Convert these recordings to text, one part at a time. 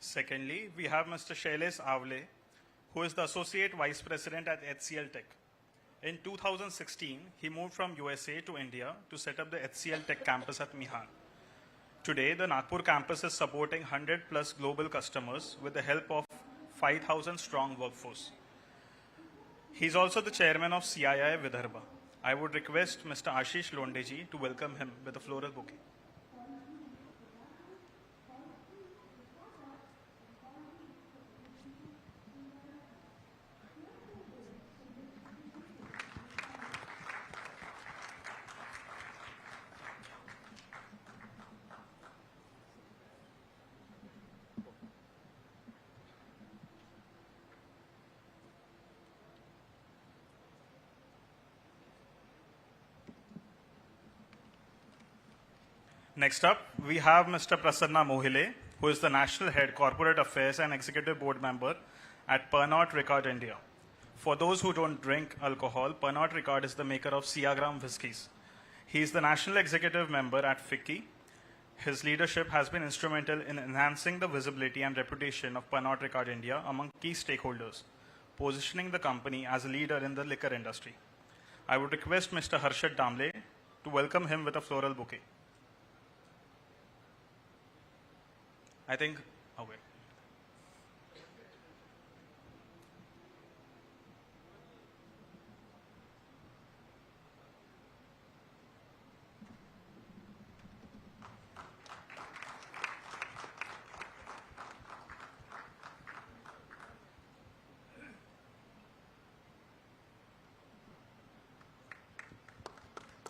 Secondly, we have Mr. Shailesh Avle, who is the Associate Vice President at HCL Tech. In 2016, he moved from USA to India to set up the HCL Tech campus at Mihan. Today, the Nagpur campus is supporting 100 plus global customers with the help of 5,000 strong workforce. He is also the chairman of CII Vidarbha. I would request Mr. Ashish Londeji to welcome him with a floral bouquet. Next up, we have Mr. Prasanna Mohile, who is the National Head Corporate Affairs and Executive Board Member at Pernod Ricard India. For those who don't drink alcohol, Pernod Ricard is the maker of Siagram whiskies. He is the National Executive Member at FICCI. His leadership has been instrumental in enhancing the visibility and reputation of Pernod Ricard India among key stakeholders, positioning the company as a leader in the liquor industry. I would request Mr. Harshad Damle to welcome him with a floral bouquet. I think, okay.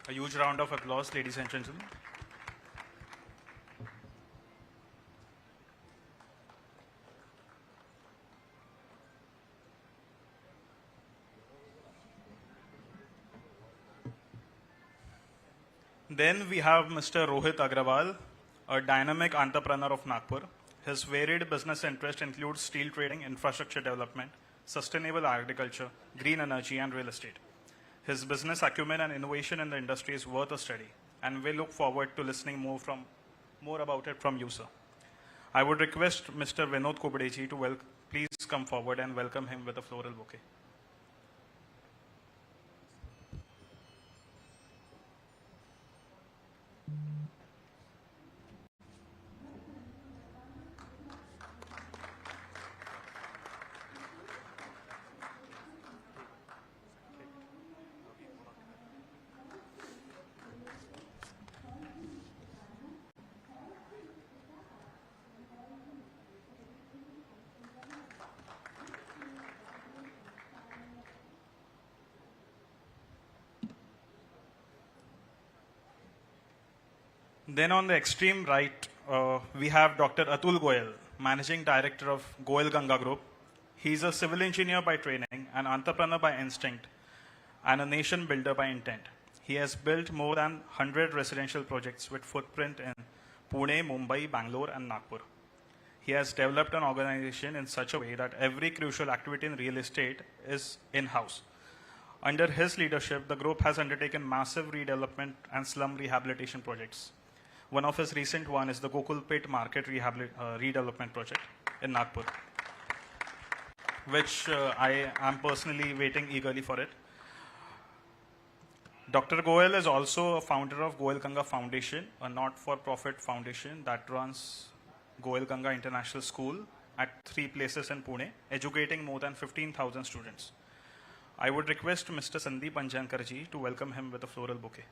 A huge round of applause, ladies and gentlemen. Then we have Mr. Rohit Agrawal, a dynamic entrepreneur of Nagpur. His varied business interests include steel trading, infrastructure development, sustainable agriculture, green energy, and real estate. His business acumen and innovation in the industry is worth a study, and we look forward to listening more about it from you, sir. I would request Mr. Vinod Kubdeji to please come forward and welcome him with a floral bouquet. Then on the extreme right, we have Dr. Atul Goyal, Managing Director of Goyal Ganga Group. He's a civil engineer by training, an entrepreneur by instinct, and a nation builder by intent. He has built more than 100 residential projects with footprint in Pune, Mumbai, Bangalore, and Nagpur. He has developed an organization in such a way that every crucial activity in real estate is in-house. Under his leadership, the group has undertaken massive redevelopment and slum rehabilitation projects. One of his recent one is the Gokulpet Market redevelopment project in Nagpur, which I am personally waiting eagerly for it. Dr. Goyal is also a founder of Goyal Ganga Foundation, a not-for-profit foundation that runs Goyal Ganga International School at 3 places in Pune, educating more than 15,000 students. I would request Mr. Sandeep Anjankarji to welcome him with a floral bouquet.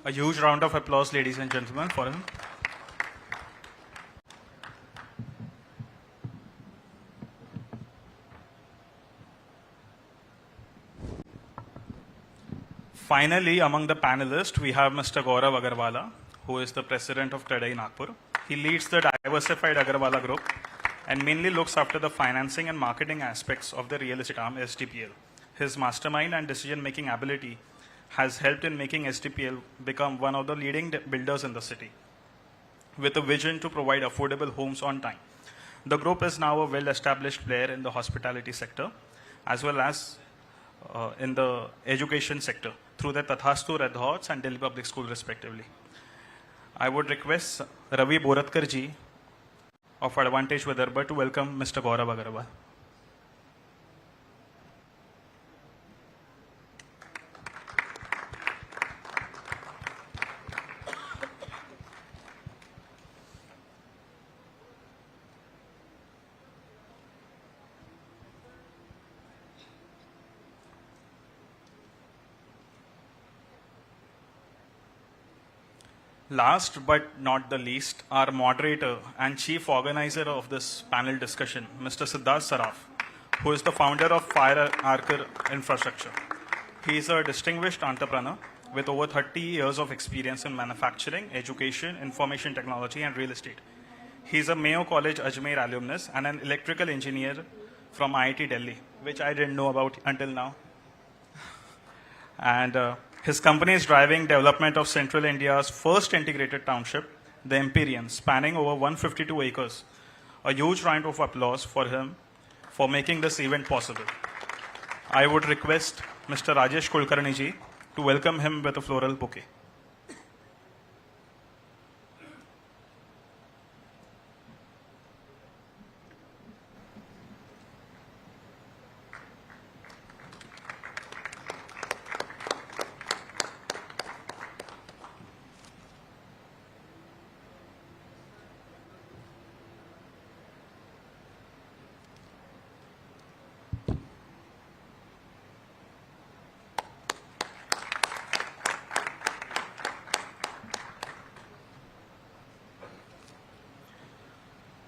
A huge round of applause, ladies and gentlemen, for him. Finally, among the panelists, we have Mr. Gaurav Agarwala, who is the president of TEDai Nagpur. He leads the diversified Agarwala group, and mainly looks after the financing and marketing aspects of the real estate arm STPL. His mastermind and decision-making ability has helped in making STPL become one of the leading builders in the city, with a vision to provide affordable homes on time. The group is now a well-established player in the hospitality sector, as well as in the education sector through the Tathastu Red Horse and Delhi Public School respectively. I would request Ravi Boratkar ji of Advantage Vidarbha to welcome Mr. Gaurav Agarwal. Last but not the least, our moderator and chief organizer of this panel discussion, Mr. Siddharth Saraf, who is the founder of Fire Archer Infrastructure. He is a distinguished entrepreneur with over 30 years of experience in manufacturing, education, information technology, and real estate. He is a Mayo College Ajmer alumnus and an electrical engineer from IIT Delhi, which I didn't know about until now. And his company is driving development of Central India's first integrated township, the Empyrean, spanning over 152 acres. A huge round of applause for him for making this event possible. I would request Mr. Rajesh Kulkarni ji to welcome him with a floral bouquet.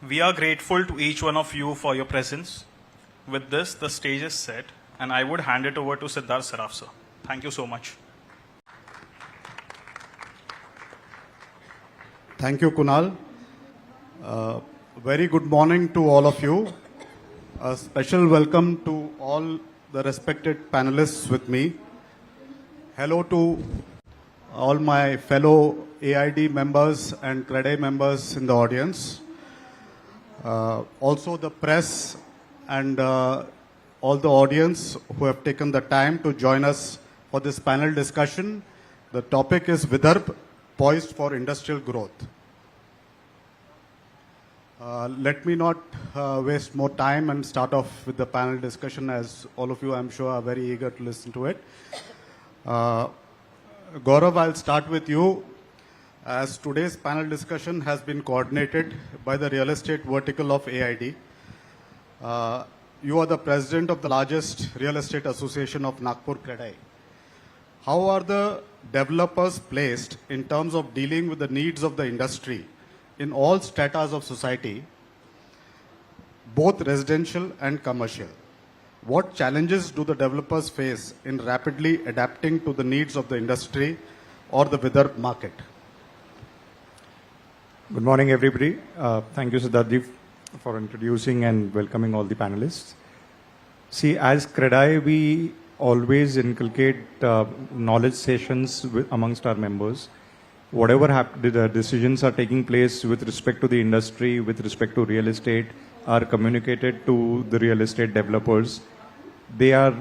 We are grateful to each one of you for your presence. With this, the stage is set, and I would hand it over to Siddharth Saraf, sir. Thank you so much. Thank you, Kunal. Very good morning to all of you. A special welcome to all the respected panelists with me. Hello to all my fellow AID members and CREDE members in the audience. Also the press and all the audience who have taken the time to join us for this panel discussion. The topic is Vidarbha, poised for industrial growth. Let me not waste more time and start off with the panel discussion, as all of you, I'm sure, are very eager to listen to it. Gaurav, I'll start with you. As today's panel discussion has been coordinated by the real estate vertical of AID. You are the president of the largest real estate association of Nagpur CREDE. How are the developers placed in terms of dealing with the needs of the industry in all stratas of society, both residential and commercial? What challenges do the developers face in rapidly adapting to the needs of the industry or the Vidarbha market? Good morning, everybody. Thank you, Siddharth, for introducing and welcoming all the panelists. See, as CREDI, we always inculcate knowledge sessions amongst our members. Whatever the decisions are taking place with respect to the industry, with respect to real estate, are communicated to the real estate developers. They are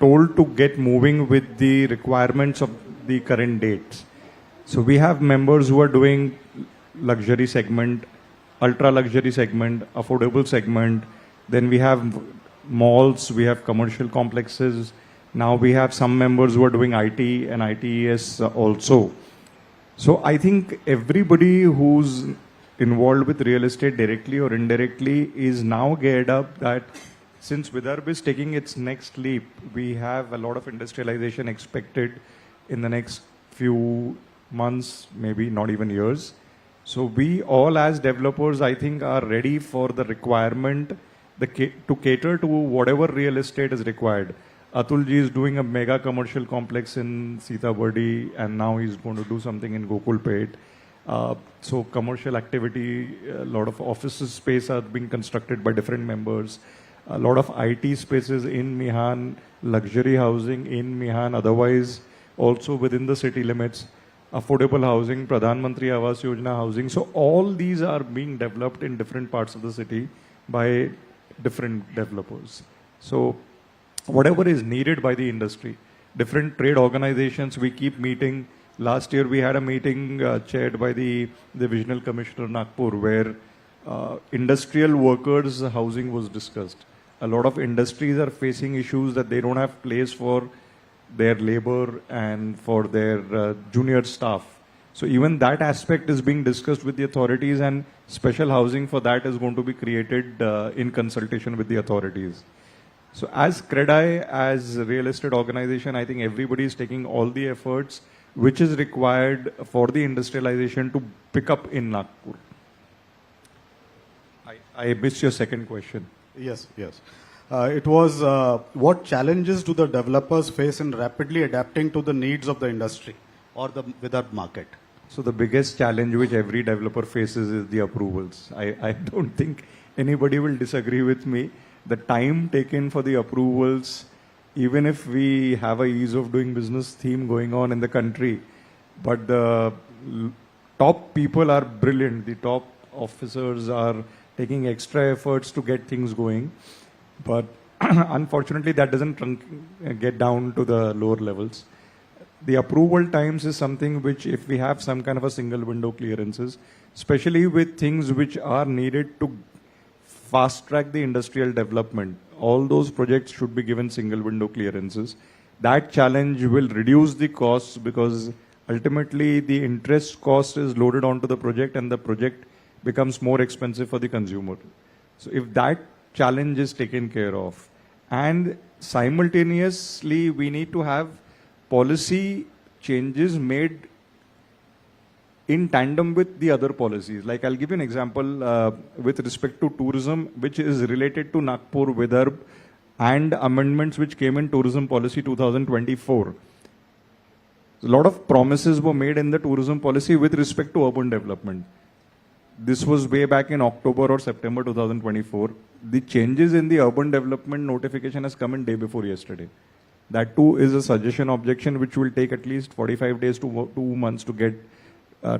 told to get moving with the requirements of the current dates. So we have members who are doing luxury segment, ultra luxury segment, affordable segment. Then we have malls, we have commercial complexes. Now we have some members who are doing IT and ITES also. So I think everybody who's involved with real estate directly or indirectly is now geared up that since Vidarbha is taking its next leap, we have a lot of industrialization expected in the next few months, maybe not even years. So we all as developers, I think, are ready for the requirement to cater to whatever real estate is required. Atulji is doing a mega commercial complex in Sitabardi, and now he's going to do something in Gokulpet. So commercial activity, a lot of offices space are being constructed by different members. A lot of IT spaces in Mihan, luxury housing in Mihan, otherwise also within the city limits, affordable housing, Pradhan Mantri Awas Yojana housing. So all these are being developed in different parts of the city by different developers. So whatever is needed by the industry, different trade organizations, we keep meeting. Last year we had a meeting chaired by the Divisional Commissioner Nagpur where industrial workers housing was discussed. A lot of industries are facing issues that they don't have place for their labor and for their junior staff. So even that aspect is being discussed with the authorities, and special housing for that is going to be created in consultation with the authorities. So as CREDAI, as a real estate organization, I think everybody is taking all the efforts which is required for the industrialization to pick up in Nagpur. I missed your second question. Yes, yes. It was what challenges do the developers face in rapidly adapting to the needs of the industry or the Vidarbha market? So the biggest challenge which every developer faces is the approvals. I don't think anybody will disagree with me. The time taken for the approvals, even if we have a ease of doing business theme going on in the country, but the top people are brilliant. The top officers are taking extra efforts to get things going. But unfortunately, that doesn't get down to the lower levels. The approval times is something which, if we have some kind of a single window clearances, especially with things which are needed to fast track the industrial development, all those projects should be given single window clearances. That challenge will reduce the costs because ultimately the interest cost is loaded onto the project and the project becomes more expensive for the consumer. So if that challenge is taken care of, and simultaneously we need to have policy changes made in tandem with the other policies. Like I'll give you an example with respect to tourism, which is related to Nagpur, Vidarbha, and amendments which came in tourism policy 2024. A lot of promises were made in the tourism policy with respect to urban development. This was way back in October or September 2024. The changes in the urban development notification has come in day before yesterday. That too is a suggestion objection which will take at least 45 days to 2 months to get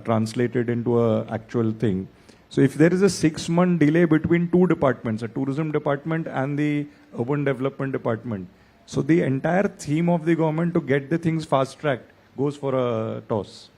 translated into an actual thing. So if there is a 6-month delay between two departments, a tourism department and the urban development department, so the entire theme of the government to get the things fast tracked goes for a toss.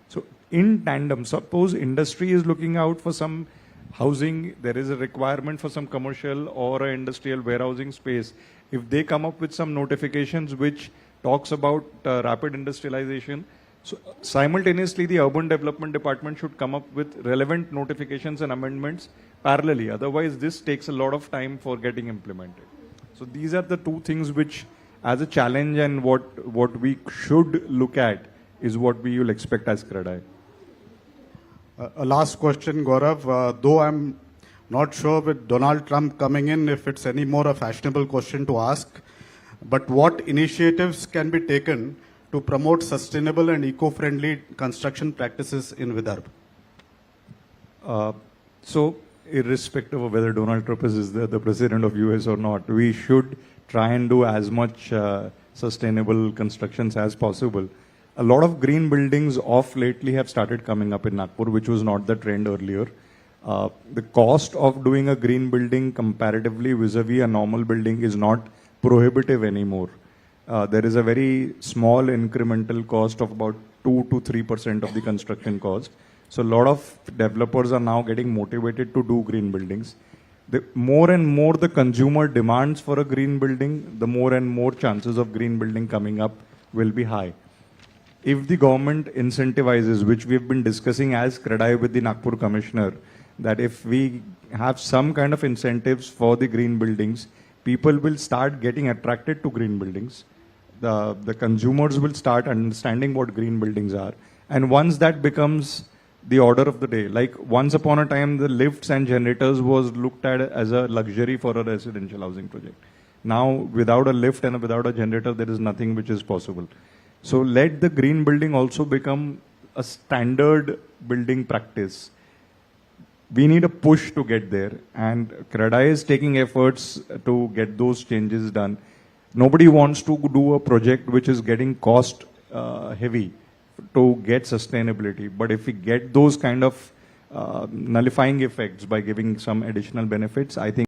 So in tandem, suppose industry is looking out for some housing, there is a requirement for some commercial or an industrial warehousing space. If they come up with some notifications which talks about rapid industrialization, so simultaneously the urban development department should come up with relevant notifications and amendments parallelly. Otherwise, this takes a lot of time for getting implemented. So these are the two things which, as a challenge, and what we should look at is what we will expect as CREDAI. A last question, Gaurav. Though I'm not sure with Donald Trump coming in if it's any more a fashionable question to ask, but what initiatives can be taken to promote sustainable and eco-friendly construction practices in Vidarbha? So irrespective of whether Donald Trump is the president of US or not, we should try and do as much sustainable constructions as possible. A lot of green buildings of lately have started coming up in Nagpur, which was not the trend earlier. The cost of doing a green building comparatively vis-a-vis a normal building is not prohibitive anymore. There is a very small incremental cost of about 2 to 3% of the construction cost. So a lot of developers are now getting motivated to do green buildings. The more and more the consumer demands for a green building, the more and more chances of green building coming up will be high. If the government incentivizes, which we have been discussing as CREDAI with the Nagpur Commissioner, that if we have some kind of incentives for the green buildings, people will start getting attracted to green buildings. The consumers will start understanding what green buildings are. And once that becomes the order of the day, like once upon a time, the lifts and generators was looked at as a luxury for a residential housing project. Now, without a lift and without a generator, there is nothing which is possible. So let the green building also become a standard building practice. We need a push to get there, and CREDAI is taking efforts to get those changes done. Nobody wants to do a project which is getting cost heavy to get sustainability. But if we get those kind of nullifying effects by giving some additional benefits, I think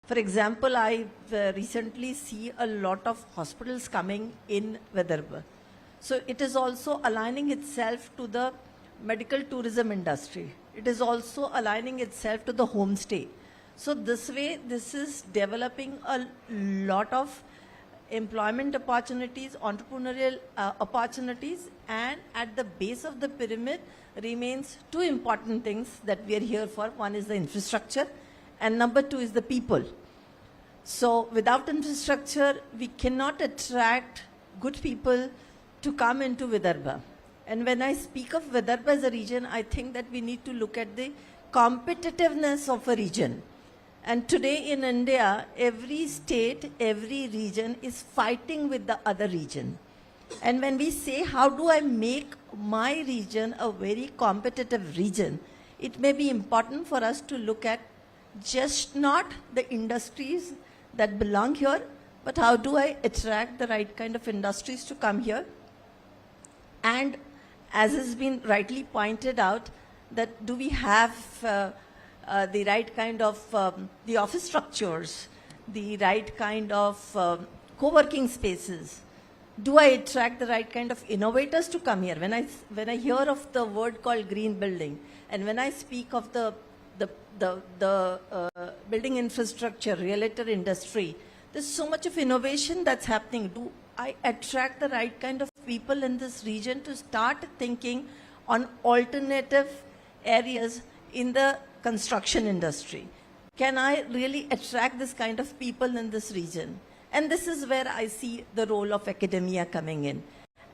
For example, I recently see a lot of hospitals coming in Vidarbha. So it is also aligning itself to the medical tourism industry. It is also aligning itself to the homestay. So this way, this is developing a lot of employment opportunities, entrepreneurial opportunities, and at the base of the pyramid remains two important things that we are here for. One is the infrastructure, and number two is the people. So without infrastructure, we cannot attract good people to come into Vidarbha. And when I speak of Vidarbha as a region, I think that we need to look at the competitiveness of a region. And today in India, every state, every region is fighting with the other region. And when we say, how do I make my region a very competitive region, it may be important for us to look at just not the industries that belong here, but how do I attract the right kind of industries to come here? And as has been rightly pointed out, that do we have the right kind of the office structures, the right kind of co-working spaces? Do I attract the right kind of innovators to come here? When I hear of the word called green building, and when I speak of the building infrastructure, related industry, there's so much of innovation that's happening. Do I attract the right kind of people in this region to start thinking on alternative areas in the construction industry? Can I really attract this kind of people in this region? And this is where I see the role of academia coming in.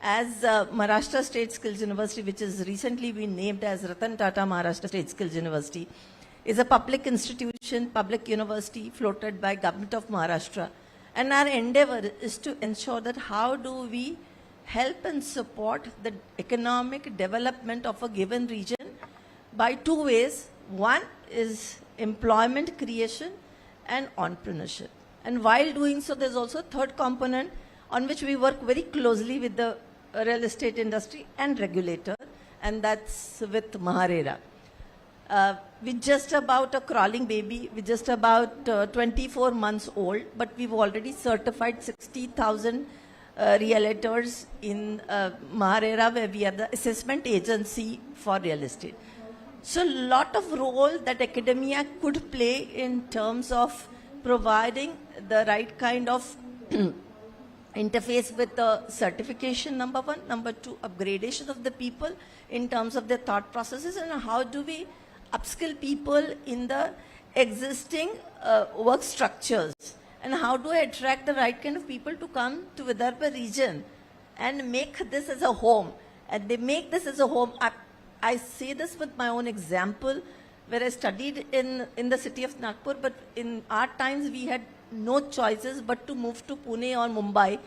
As Maharashtra State Skills University, which has recently been named as Ratan Tata Maharashtra State Skills University, is a public institution, public university floated by Government of Maharashtra. And our endeavor is to ensure that how do we help and support the economic development of a given region by two ways. One is employment creation and entrepreneurship. And while doing so, there's also a third component on which we work very closely with the real estate industry and regulator, and that's with MAHARERA. We're just about a crawling baby. We're just about 24 months old, but we've already certified 60,000 realtors in MAHARERA, where we are the assessment agency for real estate. So a lot of role that academia could play in terms of providing the right kind of interface with the certification, number one. Number two, upgradation of the people in terms of their thought processes, and how do we upskill people in the existing work structures, and how do I attract the right kind of people to come to Vidarbha region and make this as a home. And they make this as a home. I say this with my own example, where I studied in the city of Nagpur, but in our times we had no choices but to move to Pune or Mumbai.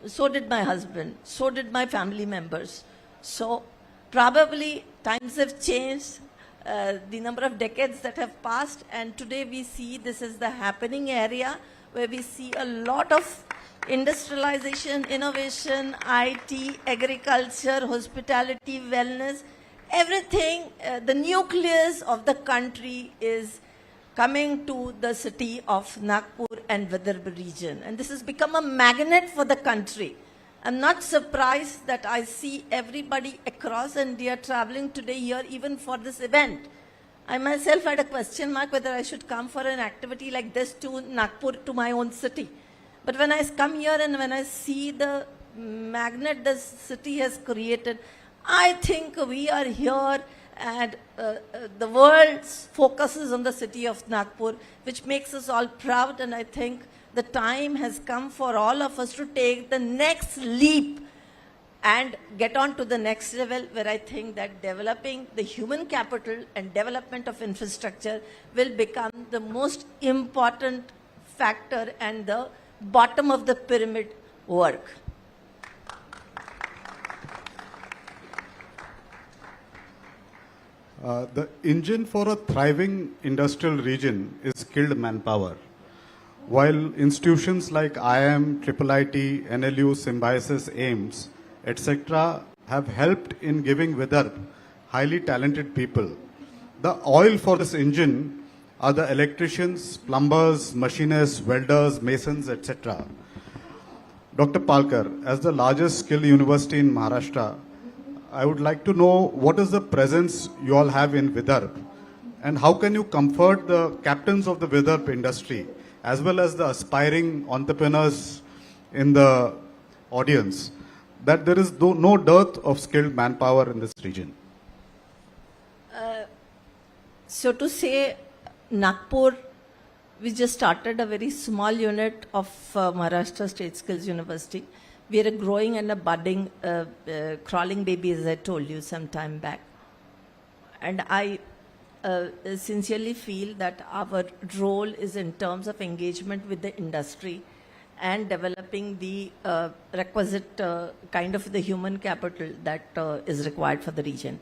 So did my husband, so did my family members. So probably times have changed, the number of decades that have passed, and today we see this is the happening area where we see a lot of industrialization, innovation, IT, agriculture, hospitality, wellness, everything, the nucleus of the country is coming to the city of Nagpur and Vidarbha region. And this has become a magnet for the country. I'm not surprised that I see everybody across India traveling today here even for this event. I myself had a question mark whether I should come for an activity like this to Nagpur, to my own city. But when I come here and when I see the magnet the city has created, I think we are here and the world focuses on the city of Nagpur, which makes us all proud. And I think the time has come for all of us to take the next leap and get on to the next level, where I think that developing the human capital and development of infrastructure will become the most important factor and the bottom of the pyramid work. The engine for a thriving industrial region is skilled manpower. While institutions like IIM, IIIT, NLU, Symbiosis, AIMS, etc. have helped in giving Vidarbha highly talented people, the oil for this engine are the electricians, plumbers, machinists, welders, masons, etc. Dr. Palkar, as the largest skill university in Maharashtra, I would like to know what is the presence you all have in Vidarbha, and how can you comfort the captains of the Vidarbha industry as well as the aspiring entrepreneurs in the audience that there is no dearth of skilled manpower in this region? So to say, Nagpur, we just started a very small unit of Maharashtra State Skills University. We are a growing and a budding, crawling baby, as I told you some time back. And I sincerely feel that our role is in terms of engagement with the industry and developing the requisite kind of the human capital that is required for the region.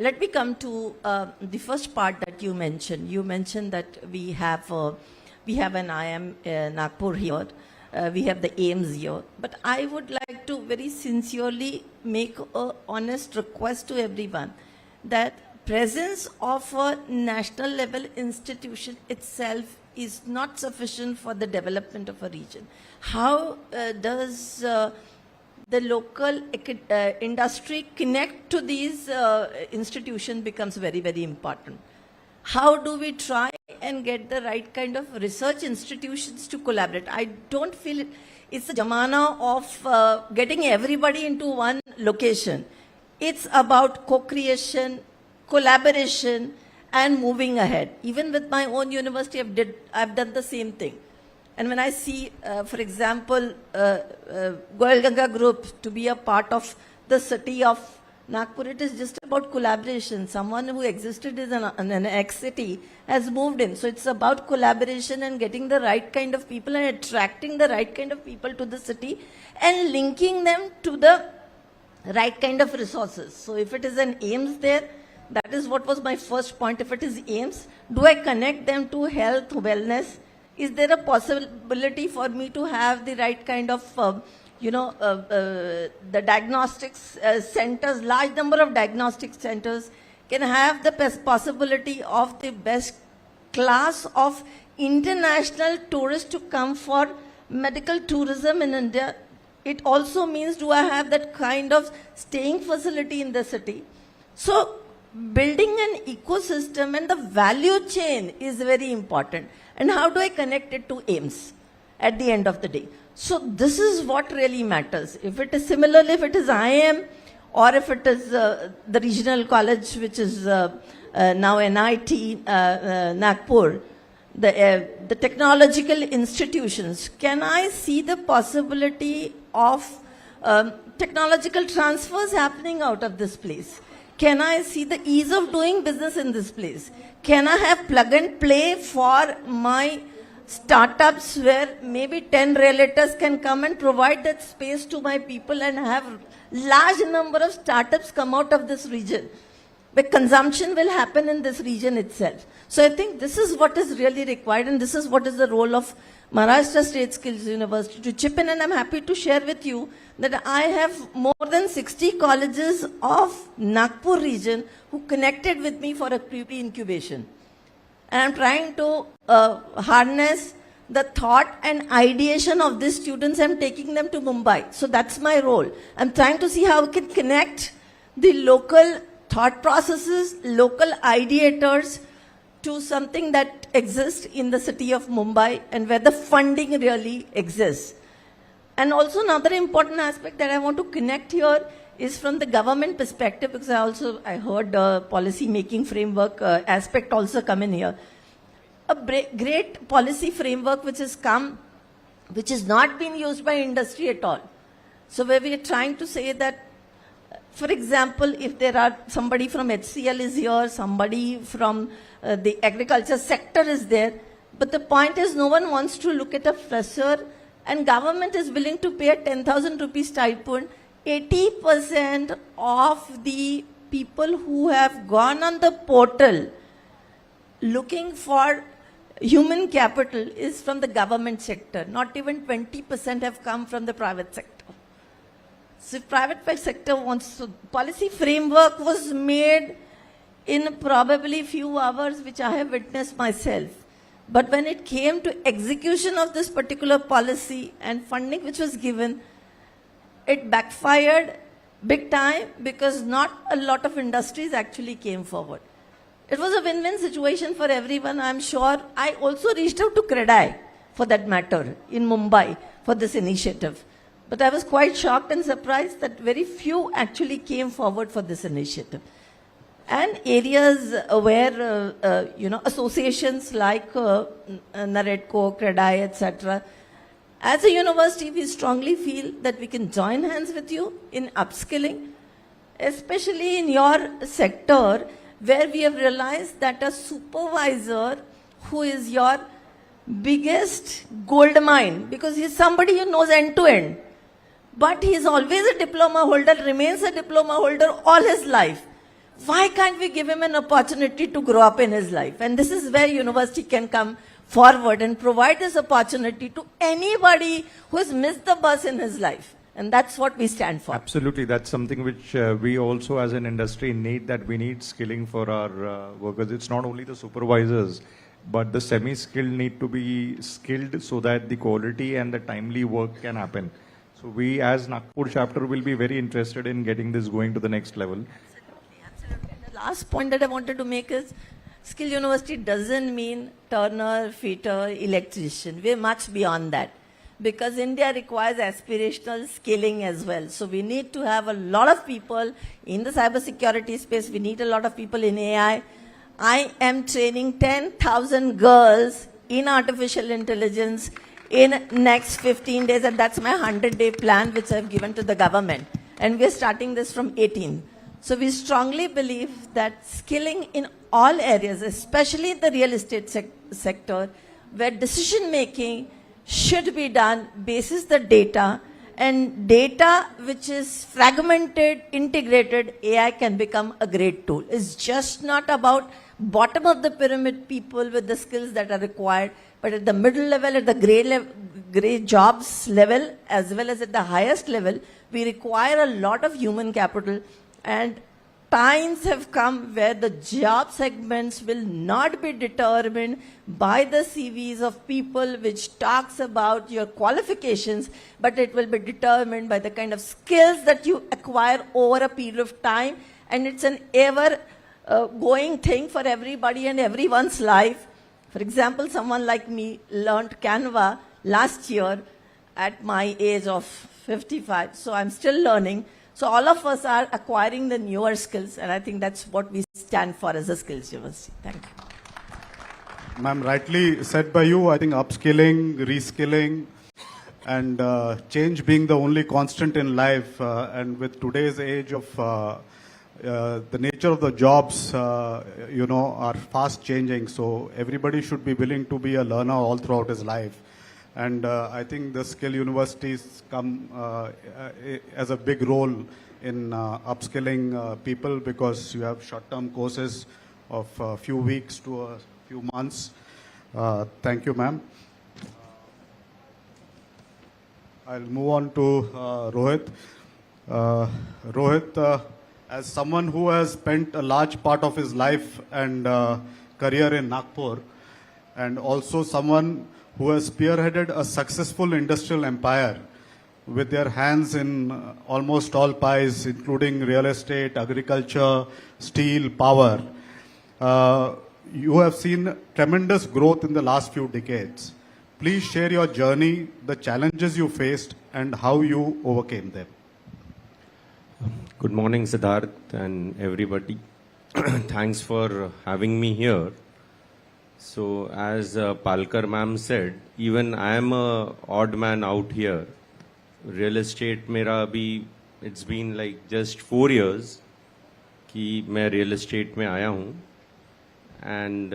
Let me come to the first part that you mentioned. You mentioned that we have an IIM Nagpur here. We have the AIMS here. But I would like to very sincerely make an honest request to everyone that presence of a national level institution itself is not sufficient for the development of a region. How does the local industry connect to these institutions becomes very, very important. How do we try and get the right kind of research institutions to collaborate? I don't feel it's a jamana of getting everybody into one location. It's about co-creation, collaboration, and moving ahead. Even with my own university, I've done the same thing. And when I see, for example, Goyal Ganga Group to be a part of the city of Nagpur, it is just about collaboration. Someone who existed in an ex-city has moved in. So it's about collaboration and getting the right kind of people and attracting the right kind of people to the city and linking them to the right kind of resources. So if it is an AIMS there, that is what was my first point. If it is AIMS, do I connect them to health, wellness? Is there a possibility for me to have the right kind of, the diagnostics centers, large number of diagnostic centers can have the best possibility of the best class of international tourists to come for medical tourism in India? It also means, do I have that kind of staying facility in the city? So building an ecosystem and the value chain is very important. And how do I connect it to AIMS? at the end of the day. So this is what really matters. If it is similarly, if it is IIM or if it is the regional college, which is now NIT Nagpur, the technological institutions, can I see the possibility of technological transfers happening out of this place? Can I see the ease of doing business in this place? Can I have plug and play for my startups where maybe 10 realtors can come and provide that space to my people and have large number of startups come out of this region? But consumption will happen in this region itself. So I think this is what is really required, and this is what is the role of Maharashtra State Skills University to chip in. And I'm happy to share with you that I have more than 60 colleges of Nagpur region who connected with me for a pre-incubation. And I'm trying to harness the thought and ideation of these students. I'm taking them to Mumbai. So that's my role. I'm trying to see how we can connect the local thought processes, local ideators to something that exists in the city of Mumbai and where the funding really exists. And also another important aspect that I want to connect here is from the government perspective, because I heard policy making framework aspect also come in here. A great policy framework which has come, which is not being used by industry at all. So where we are trying to say that, for example, if there are somebody from HCL is here, somebody from the agriculture sector is there, but the point is no one wants to look at a fresher, and government is willing to pay a 10,000 rupees stipend. 80% of the people who have gone on the portal looking for human capital is from the government sector. Not even 20% have come from the private sector. So if private sector wants to, policy framework was made in probably few hours, which I have witnessed myself. But when it came to execution of this particular policy and funding which was given, it backfired big time because not a lot of industries actually came forward. It was a win-win situation for everyone, I'm sure. I also reached out to CREDAI, for that matter, in Mumbai for this initiative. But I was quite shocked and surprised that very few actually came forward for this initiative. And areas where, associations like NAREDCO, CREDAI, etc. As a university, we strongly feel that we can join hands with you in upskilling, especially in your sector, where we have realized that a supervisor who is your biggest gold mine, because he's somebody who knows end to end, but he's always a diploma holder, remains a diploma holder all his life. Why can't we give him an opportunity to grow up in his life? And this is where university can come forward and provide this opportunity to anybody who has missed the bus in his life. And that's what we stand for. Absolutely. That's something which we also as an industry need, that we need skilling for our workers. It's not only the supervisors, but the semi-skilled need to be skilled so that the quality and the timely work can happen. So we as Nagpur chapter will be very interested in getting this going to the next level. Absolutely. And the last point that I wanted to make is, Skill University doesn't mean turner, fitter, electrician. We're much beyond that. Because India requires aspirational scaling as well. So we need to have a lot of people in the cybersecurity space. We need a lot of people in AI. I am training 10,000 girls in artificial intelligence in next 15 days. And that's my 100-day plan, which I've given to the government. And we're starting this from 18. So we strongly believe that skilling in all areas, especially the real estate sector, where decision making should be done basis the data, and data which is fragmented, integrated, AI can become a great tool. It's just not about bottom of the pyramid people with the skills that are required, but at the middle level, at the grey jobs level, as well as at the highest level, we require a lot of human capital. And times have come where the job segments will not be determined by the CVs of people which talks about your qualifications, but it will be determined by the kind of skills that you acquire over a period of time. And it's an ever going thing for everybody and everyone's life. For example, someone like me learned Canva last year at my age of 55. So I'm still learning. So all of us are acquiring the newer skills, and I think that's what we stand for as a skills university. Thank you. Ma'am, rightly said by you, I think upskilling, reskilling, and change being the only constant in life, and with today's age of the nature of the jobs, are fast changing. So everybody should be willing to be a learner all throughout his life. And I think the skill universities come as a big role in upskilling people, because you have short-term courses of a few weeks to a few months. Thank you, ma'am. I'll move on to Rohit. Rohit, as someone who has spent a large part of his life and career in Nagpur, and also someone who has spearheaded a successful industrial empire with their hands in almost all pies, including real estate, agriculture, steel, power. You have seen tremendous growth in the last few decades. Please share your journey, the challenges you faced, and how you overcame them. Good morning, Siddharth and everybody. Thanks for having me here. So, as Palkar ma'am said, even I am a odd man out here. Real estate मेरा अभी it's been like just 4 years कि मैं real estate में आया हूँ, and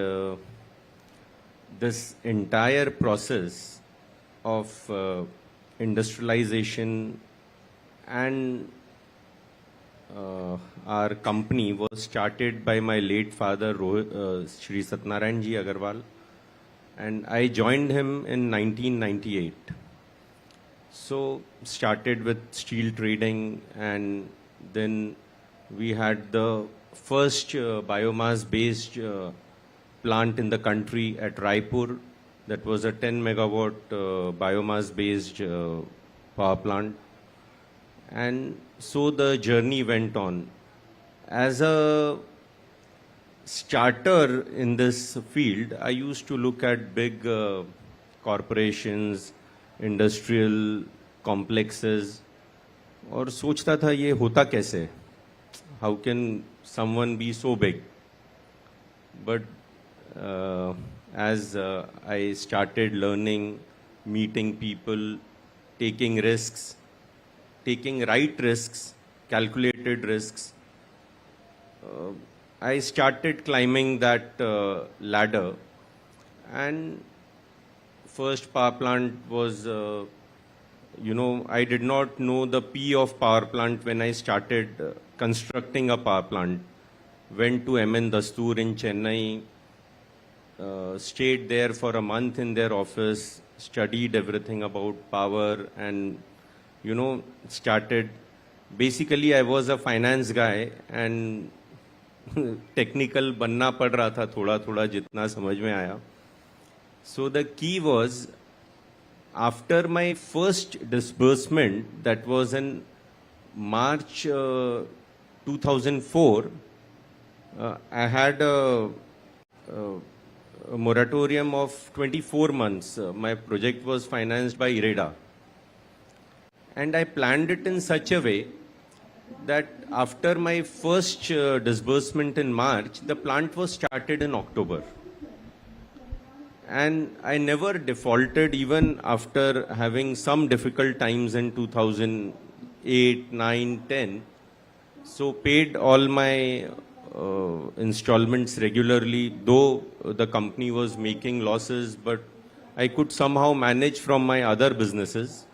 this entire process of industrialization and our company was started by my late father, Shri Satnarayan Ji Agarwal, and I joined him in 1998. So, started with steel trading, and then we had the first biomass-based plant in the country at Raipur. That was a 10 megawatt biomass-based power plant. And so the journey went on. As a starter in this field, I used to look at big corporations, industrial complexes, और सोचता था ये होता कैसे? How can someone be so big? But as I started learning, meeting people, taking risks, taking right risks, calculated risks, I started climbing that ladder. And first power plant was, I did not know the P of power plant when I started constructing a power plant. Went to MN Dastur in Chennai, stayed there for a month in their office, studied everything about power, and started. Basically, I was a finance guy, and technical बनना पड़ रहा था थोड़ा थोड़ा जितना समझ में आया. So the key was, after my first disbursement, that was in March 2004, I had a moratorium of 24 months. My project was financed by IREDA. And I planned it in such a way that after my first disbursement in March, the plant was started in October. And I never defaulted, even after having some difficult times in 2008, 9, 10. So paid all my installments regularly, though the company was making losses, but I could somehow manage from my other businesses.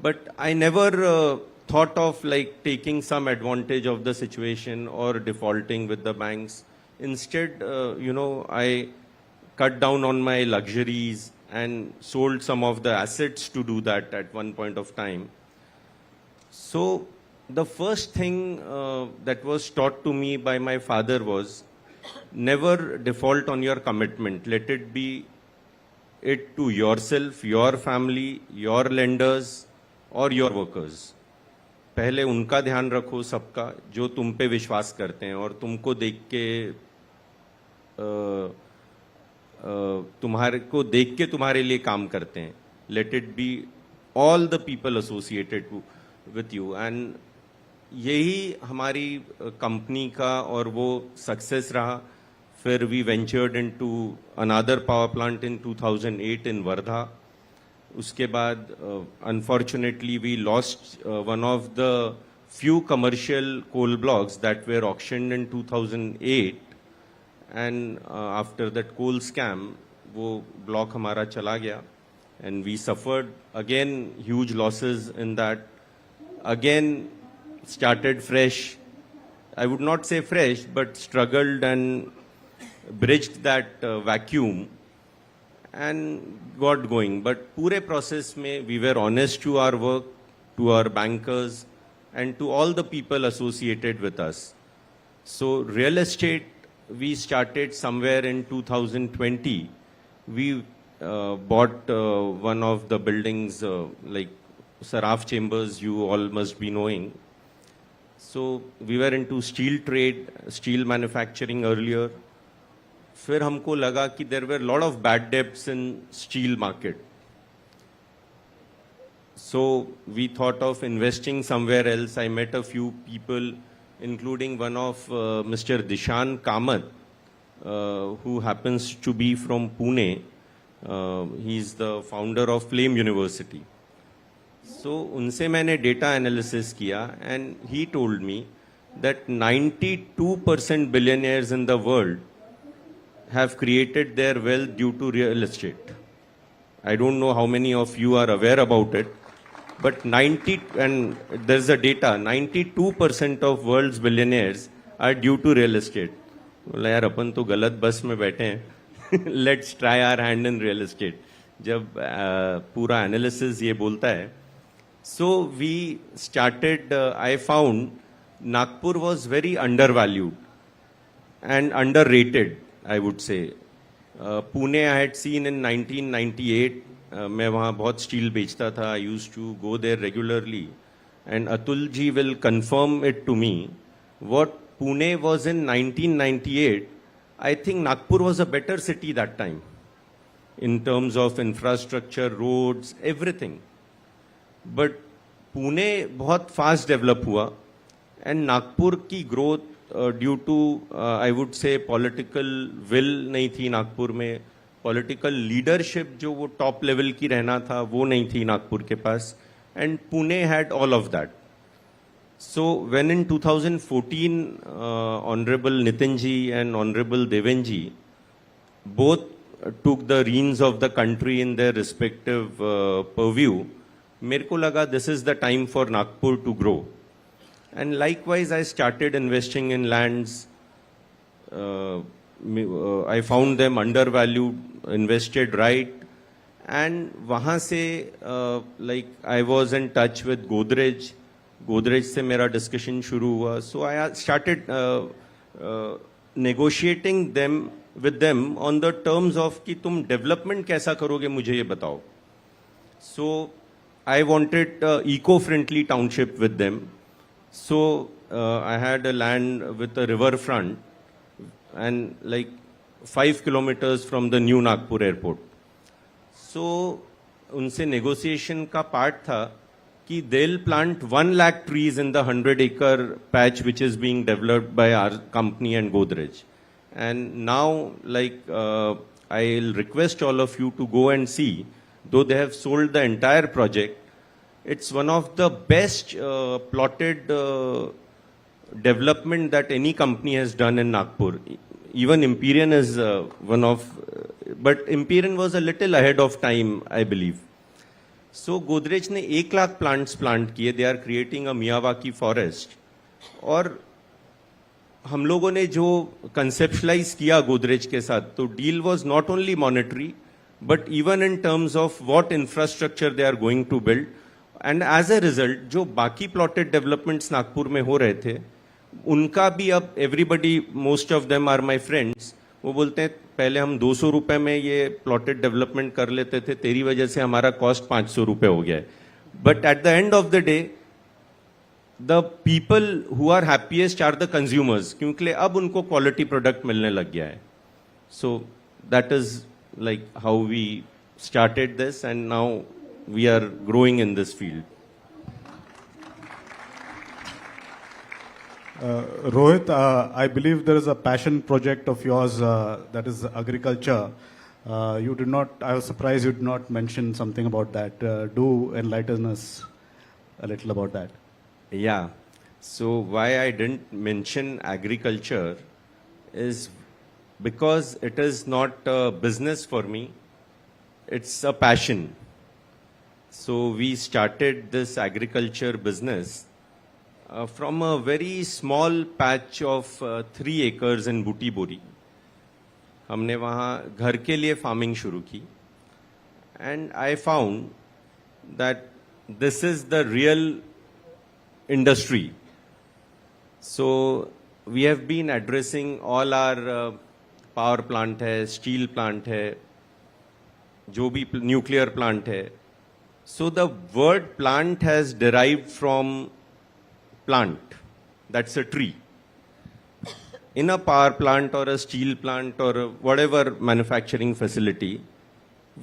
But I never thought of like taking some advantage of the situation or defaulting with the banks. Instead, I cut down on my luxuries and sold some of the assets to do that at one point of time. So the first thing that was taught to me by my father was, never default on your commitment. Let it be it to yourself, your family, your lenders, और your workers. पहले उनका ध्यान रखो सबका जो तुम पे विश्वास करते हैं और तुमको देख के तुम्हारे लिए काम करते हैं. let it be all the people associated with you. And यही हमारी कंपनी का और वो सक्सेस रहा. फिर we ventured into another power plant in 2008 in Wardha. उसके बाद unfortunately we lost one of the few commercial coal blocks that were auctioned in 2008, and after that coal scam वो block हमारा चला गया, and we suffered again huge losses in that. Again started fresh. I would not say fresh, but struggled and bridged that vacuum and got going. But पूरे process में we were honest to our work, to our bankers, and to all the people associated with us. So real estate, we started somewhere in 2020. We bought one of the buildings like Saraf Chambers, you all must be knowing. So we were into steel trade, steel manufacturing earlier. फिर हमको लगा कि there were a lot of bad debts in steel market. So we thought of investing somewhere else. I met a few people, including one of Mr. Dishan Kamath, who happens to be from Pune. He's the founder of Flame University. So उनसे मैंने data analysis किया, and he told me that 92% billionaires in the world have created their wealth due to real estate. I don't know how many of you are aware about it, but and there's a data, 92% of world's billionaires are due to real estate. बोला यार अपन तो गलत बस में बैठे हैं. Let's try our hand in real estate. जब पूरा analysis ये बोलता है. So we started, I found Nagpur was very undervalued and underrated, I would say. Pune I had seen in 1998. मैं वहाँ बहुत steel बेचता था. I used to go there regularly. And Atul ji will confirm it to me. What Pune was in 1998, I think Nagpur was a better city that time. In terms of infrastructure, roads, everything. But Pune बहुत fast develop हुआ. And Nagpur की growth due to I would say political will नहीं थी नागपुर में, political leadership जो वो top level की रहना था वो नहीं थी नागपुर के पास, and Pune had all of that. So when in 2014 Honorable Nitin ji and Honorable Deven ji both took the reins of the country in their respective purview, मेरे को लगा this is the time for Nagpur to grow. And likewise, I started investing in lands. I found them undervalued, invested right. And वहाँ से, like, I was in touch with Godrej. Godrej से मेरा discussion शुरू हुआ. So I started negotiating with them on the terms of कि तुम development कैसा करोगे मुझे ये बताओ. So I wanted eco-friendly township with them. So I had a land with a river front and like 5 kilometers from the new Nagpur airport. So उनसे negotiation का part था कि they'll plant 1 lakh trees in the 100-acre patch which is being developed by our company and Godrej. And now, like, I'll request all of you to go and see, though they have sold the entire project. It's one of the best plotted development that any company has done in Nagpur. Even Empyrean is one of, but Empyrean was a little ahead of time, I believe. So Godrej ने 1 lakh plants plant किए. They are creating a Miyawaki forest. और हम लोगों ने जो conceptualize किया Godrej के साथ, तो deal was not only monetary, but even in terms of what infrastructure they are going to build. And as a result, जो बाकी plotted developments नागपुर में हो रहे थे, उनका भी अब everybody, most of them are my friends, वो बोलते हैं पहले हम 200 रुपए में ये plotted development कर लेते थे, तेरी वजह से हमारा cost 500 रुपए हो गया है. But at the end of the day, the people who are happiest are the consumers, क्योंकि अब उनको quality product मिलने लग गया है. So that is like how we started this, and now we are growing in this field. Rohit, I believe there is a passion project of yours that is agriculture. You did not, I was surprised you did not mention something about that. Do enlighten us a little about that. Yeah. So why I didn't mention agriculture is because it is not a business for me. It's a passion. So we started this agriculture business from a very small patch of 3 acres in Buti Bori. हमने वहाँ घर के लिए farming शुरू की. And I found that this is the real industry. So we have been addressing all our power plant है, steel plant है, जो भी nuclear plant है. So the word plant has derived from plant. That's a tree. In a power plant or a steel plant or whatever manufacturing facility,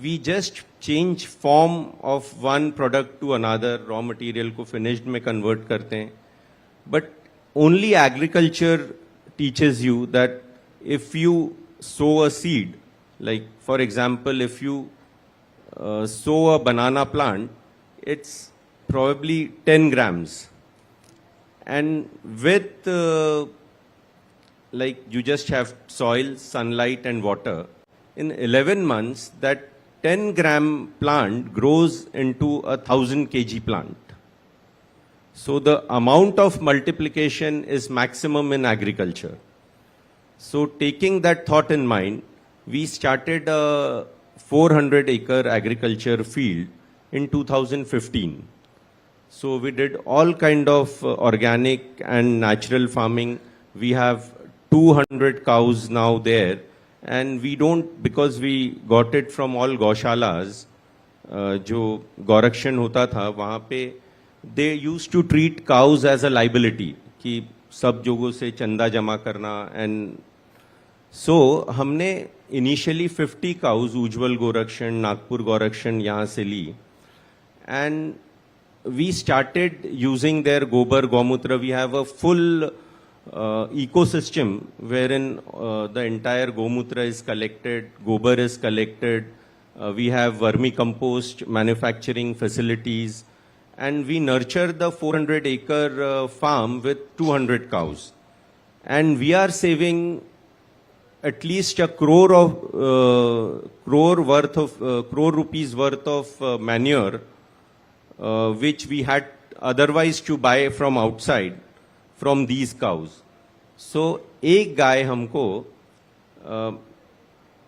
we just change form of one product to another, raw material को finished में convert करते हैं. But only agriculture teaches you that if you sow a seed, like for example, if you sow a banana plant, it's probably 10 grams. And with like you just have soil, sunlight and water. In 11 months, that 10-gram plant grows into a 1,000 kg plant. So the amount of multiplication is maximum in agriculture. So taking that thought in mind, we started a 400-acre agriculture field in 2015. So we did all kind of organic and natural farming. We have 200 cows now there, and we don't, because we got it from all goshalas, जो गौरक्षण होता था वहाँ पे, they used to treat cows as a liability कि सब जगहों से चंदा जमा करना. And so हमने initially 50 cows उज्जवल गौरक्षण, नागपुर गौरक्षण यहाँ से ली, and we started using their gobar gomutra. We have a full ecosystem wherein the entire gomutra is collected, gobar is collected. We have vermicompost manufacturing facilities, and we nurture the 400-acre farm with 200 cows. And we are saving at least a crore rupees worth of manure, which we had otherwise to buy from outside, from these cows. So एक गाय हमको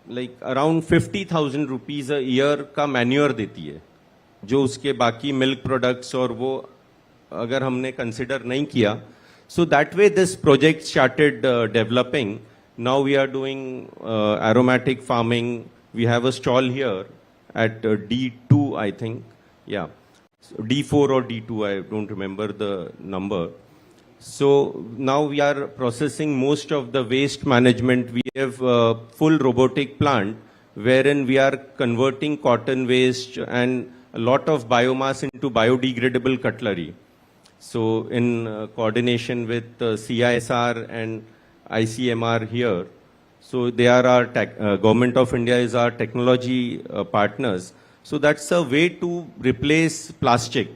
like around 50,000 rupees a year का manure देती है, जो उसके बाकी milk products और वो अगर हमने consider नहीं किया. So that way this project started developing. Now we are doing aromatic farming. We have a stall here at D2, I think. Yeah. So D4 or D2, I don't remember the number. So now we are processing most of the waste management. We have a full robotic plant wherein we are converting cotton waste and a lot of biomass into biodegradable cutlery. So in coordination with CISR and ICMR here. So they are our Government of India is our technology partners. So that's a way to replace plastic.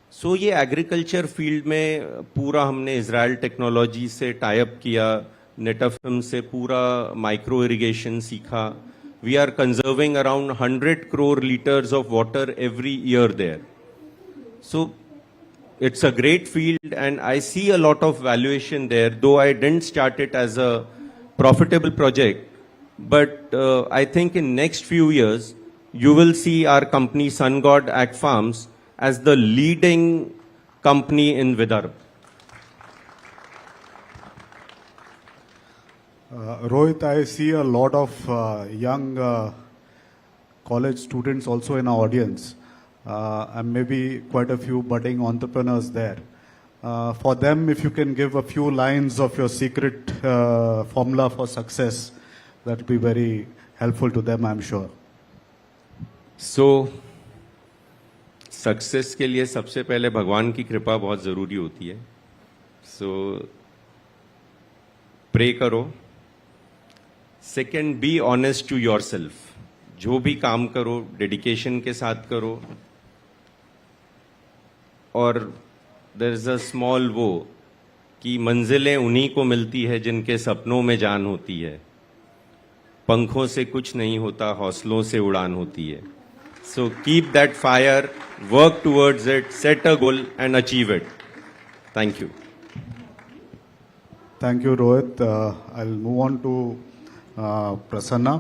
So ये agriculture field में पूरा हमने Israel technology से tie up किया, Netafim से पूरा micro irrigation सीखा. We are conserving around 100 crore liters of water every year there. So it's a great field and I see a lot of valuation there, though I didn't start it as a profitable project. But I think in next few years, you will see our company Sun God Ag Farms as the leading company in Vidarbha. Rohit, I see a lot of young college students also in our audience, and maybe quite a few budding entrepreneurs there. For them, if you can give a few lines of your secret formula for success, that will be very helpful to them, I'm sure. So, success के लिए सबसे पहले भगवान की कृपा बहुत ज़रूरी होती है. सो प्रे करो. Second, be honest to yourself. जो भी काम करो डेडिकेशन के साथ करो. और देयर इज अ स्मॉल वो कि मंजिलें उन्हीं को मिलती है जिनके सपनों में जान होती है. पंखों से कुछ नहीं होता, हौसलों से उड़ान होती है. So keep that fire, work towards it, set a goal and achieve it. Thank you. Thank you, Rohit. I'll move on to Prasanna.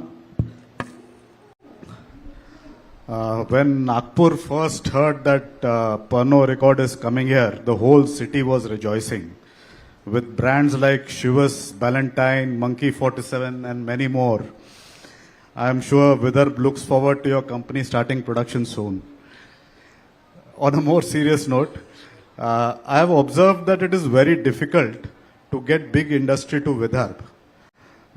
When Nagpur first heard that Pernod Record is coming here, the whole city was rejoicing. With brands like Chivas, Valentine, Monkey 47 and many more, I am sure Vidarbha looks forward to your company starting production soon. On a more serious note, I have observed that it is very difficult to get big industry to Vidarbha,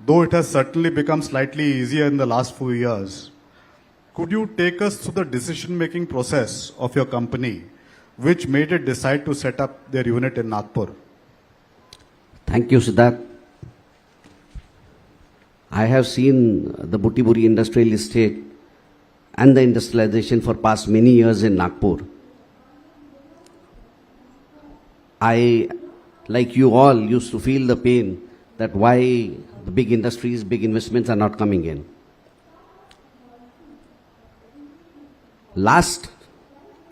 though it has certainly become slightly easier in the last few years. Could you take us through the decision-making process of your company, which made it decide to set up their unit in Nagpur? Thank you, Siddharth. I have seen the Butiburi industrial estate and the industrialization for past many years in Nagpur. I, like you all, used to feel the pain that why the big industries, big investments are not coming in. Last,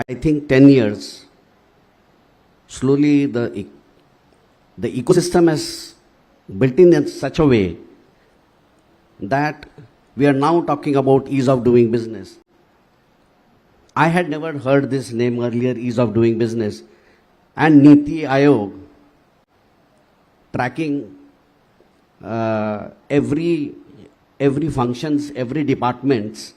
I think 10 years, slowly the ecosystem has built in such a way that we are now talking about ease of doing business. I had never heard this name earlier, ease of doing business. And Niti Aayog tracking every functions, every departments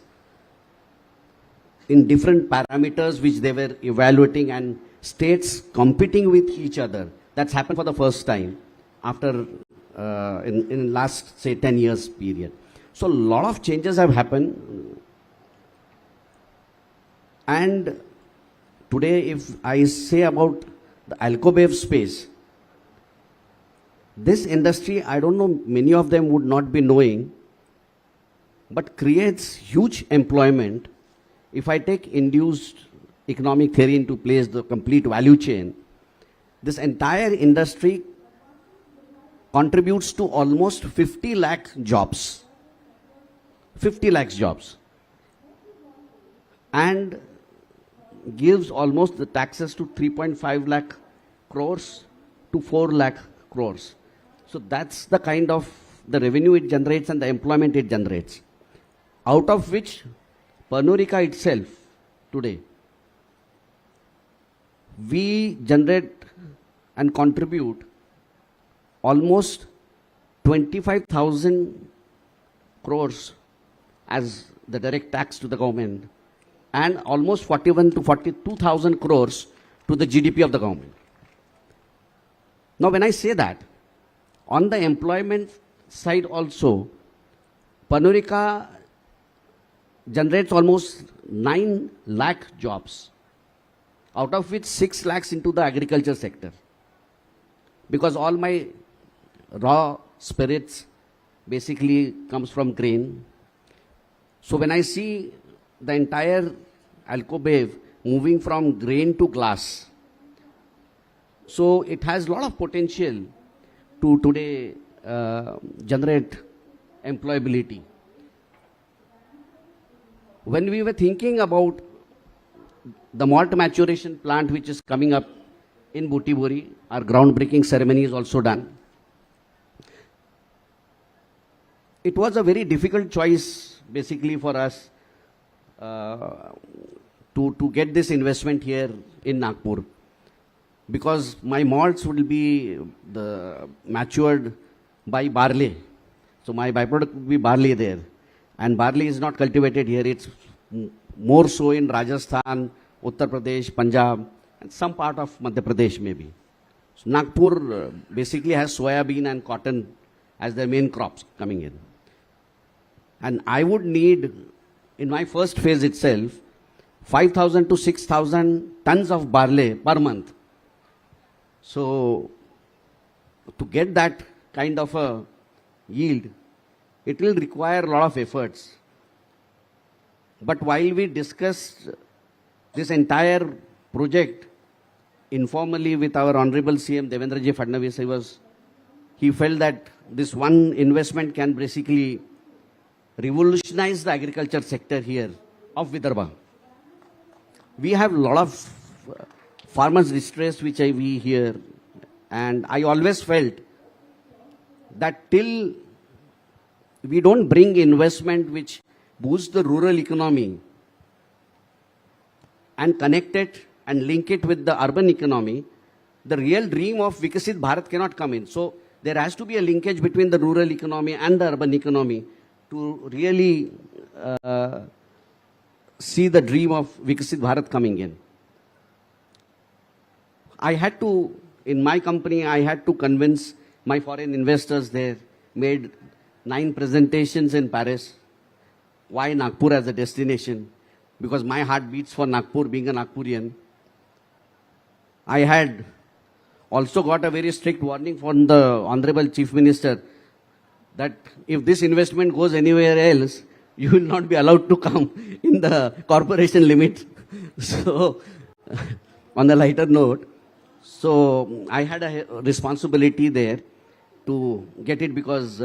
in different parameters which they were evaluating, and states competing with each other. That's happened for the first time after in last, say, 10 years period. So a lot of changes have happened. And today, if I say about the Alcobev space, this industry, I don't know, many of them would not be knowing, but creates huge employment. If I take induced economic theory into place, the complete value chain, this entire industry contributes to almost 50 lakh jobs. 50 lakhs jobs. And gives almost the taxes to 3.5 lakh crores to 4 lakh crores. So that's the kind of the revenue it generates and the employment it generates. Out of which Pernod itself today, we generate and contribute almost 25,000 crores as the direct tax to the government, and almost 41 to 42,000 crores to the GDP of the government. Now, when I say that, on the employment side also, Pernod generates almost 9 lakh jobs, out of which 6 lakhs into the agriculture sector. Because all my raw spirits basically comes from grain. So when I see the entire Alcobev moving from grain to glass, so it has a lot of potential to today generate employability. When we were thinking about the malt maturation plant which is coming up in Butibori, our groundbreaking ceremony is also done. It was a very difficult choice basically for us to get this investment here in Nagpur, because my malts will be matured by barley. So my byproduct will be barley there. And barley is not cultivated here. It's more so in Rajasthan, Uttar Pradesh, Punjab, and some part of Madhya Pradesh maybe. So Nagpur basically has soya bean and cotton as their main crops coming in. And I would need, in my first phase itself, 5,000 to 6,000 tons of barley per month. So, to get that kind of a yield, it will require a lot of efforts. But while we discussed this entire project informally with our Honorable CM Devendraji Fadnavis, he felt that this one investment can basically revolutionize the agriculture sector here of Vidarbha. We have a lot of farmers' distress which we hear, and I always felt that till we don't bring investment which boosts the rural economy and connect it and link it with the urban economy, the real dream of Vikasit Bharat cannot come in. So there has to be a linkage between the rural economy and the urban economy to really see the dream of Vikasit Bharat coming in. I had to, in my company, I had to convince my foreign investors there, made 9 presentations in Paris. Why Nagpur as a destination? Because my heart beats for Nagpur, being a Nagpurian. I had also got a very strict warning from the Honorable Chief Minister that if this investment goes anywhere else, you will not be allowed to come in the corporation limit. So, on a lighter note, so I had a responsibility there to get it because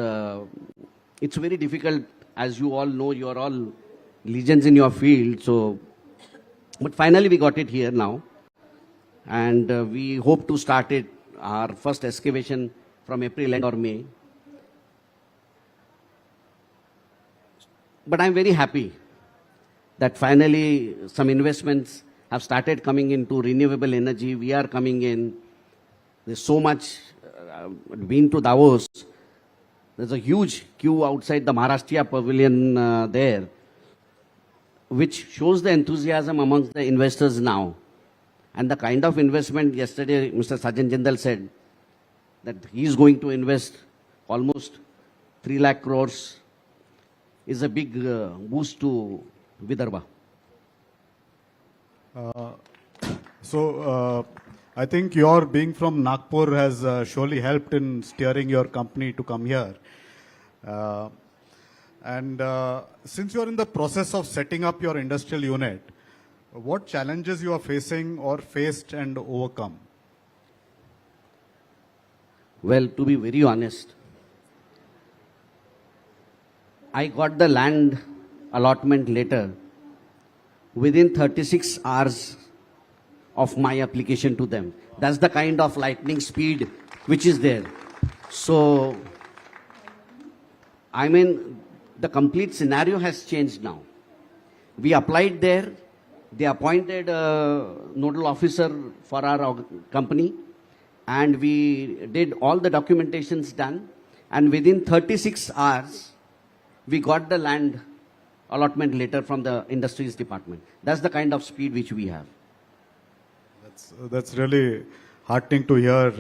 it's very difficult. As you all know, you are all legends in your field. So, but finally we got it here now. And we hope to start it, our first excavation from April end or May. But I'm very happy that finally some investments have started coming into renewable energy. We are coming in. There's so much. Been to Davos. There's a huge queue outside the Maharashtra pavilion there, which shows the enthusiasm amongst the investors now. And the kind of investment yesterday, Mr. Sajan Jindal said that he is going to invest almost 3 lakh crores is a big boost to Vidarbha. I think your being from Nagpur has surely helped in steering your company to come here. Since you are in the process of setting up your industrial unit, what challenges you are facing or faced and overcome? Well, to be very honest, I got the land allotment letter within 36 hours of my application to them. That's the kind of lightning speed which is there. So, I mean, the complete scenario has changed now. We applied there. They appointed a nodal officer for our company, and we did all the documentations done. And within 36 hours, we got the land allotment letter from the industries department. That's the kind of speed which we have. That's really heartening to hear.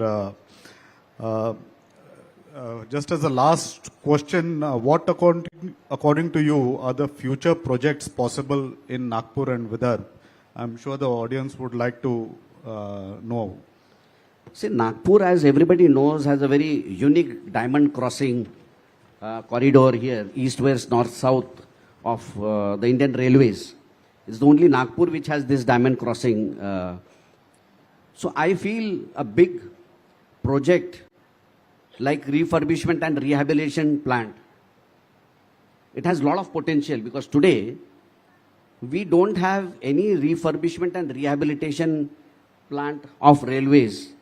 Just as a last question, what according to you are the future projects possible in Nagpur and Vidarbha? I'm sure the audience would like to know. See, Nagpur, as everybody knows, has a very unique diamond crossing corridor here, east-west, north-south of the Indian Railways. It's the only Nagpur which has this diamond crossing. So I feel a big project like refurbishment and rehabilitation plant, it has a lot of potential because today we don't have any refurbishment and rehabilitation plant of railways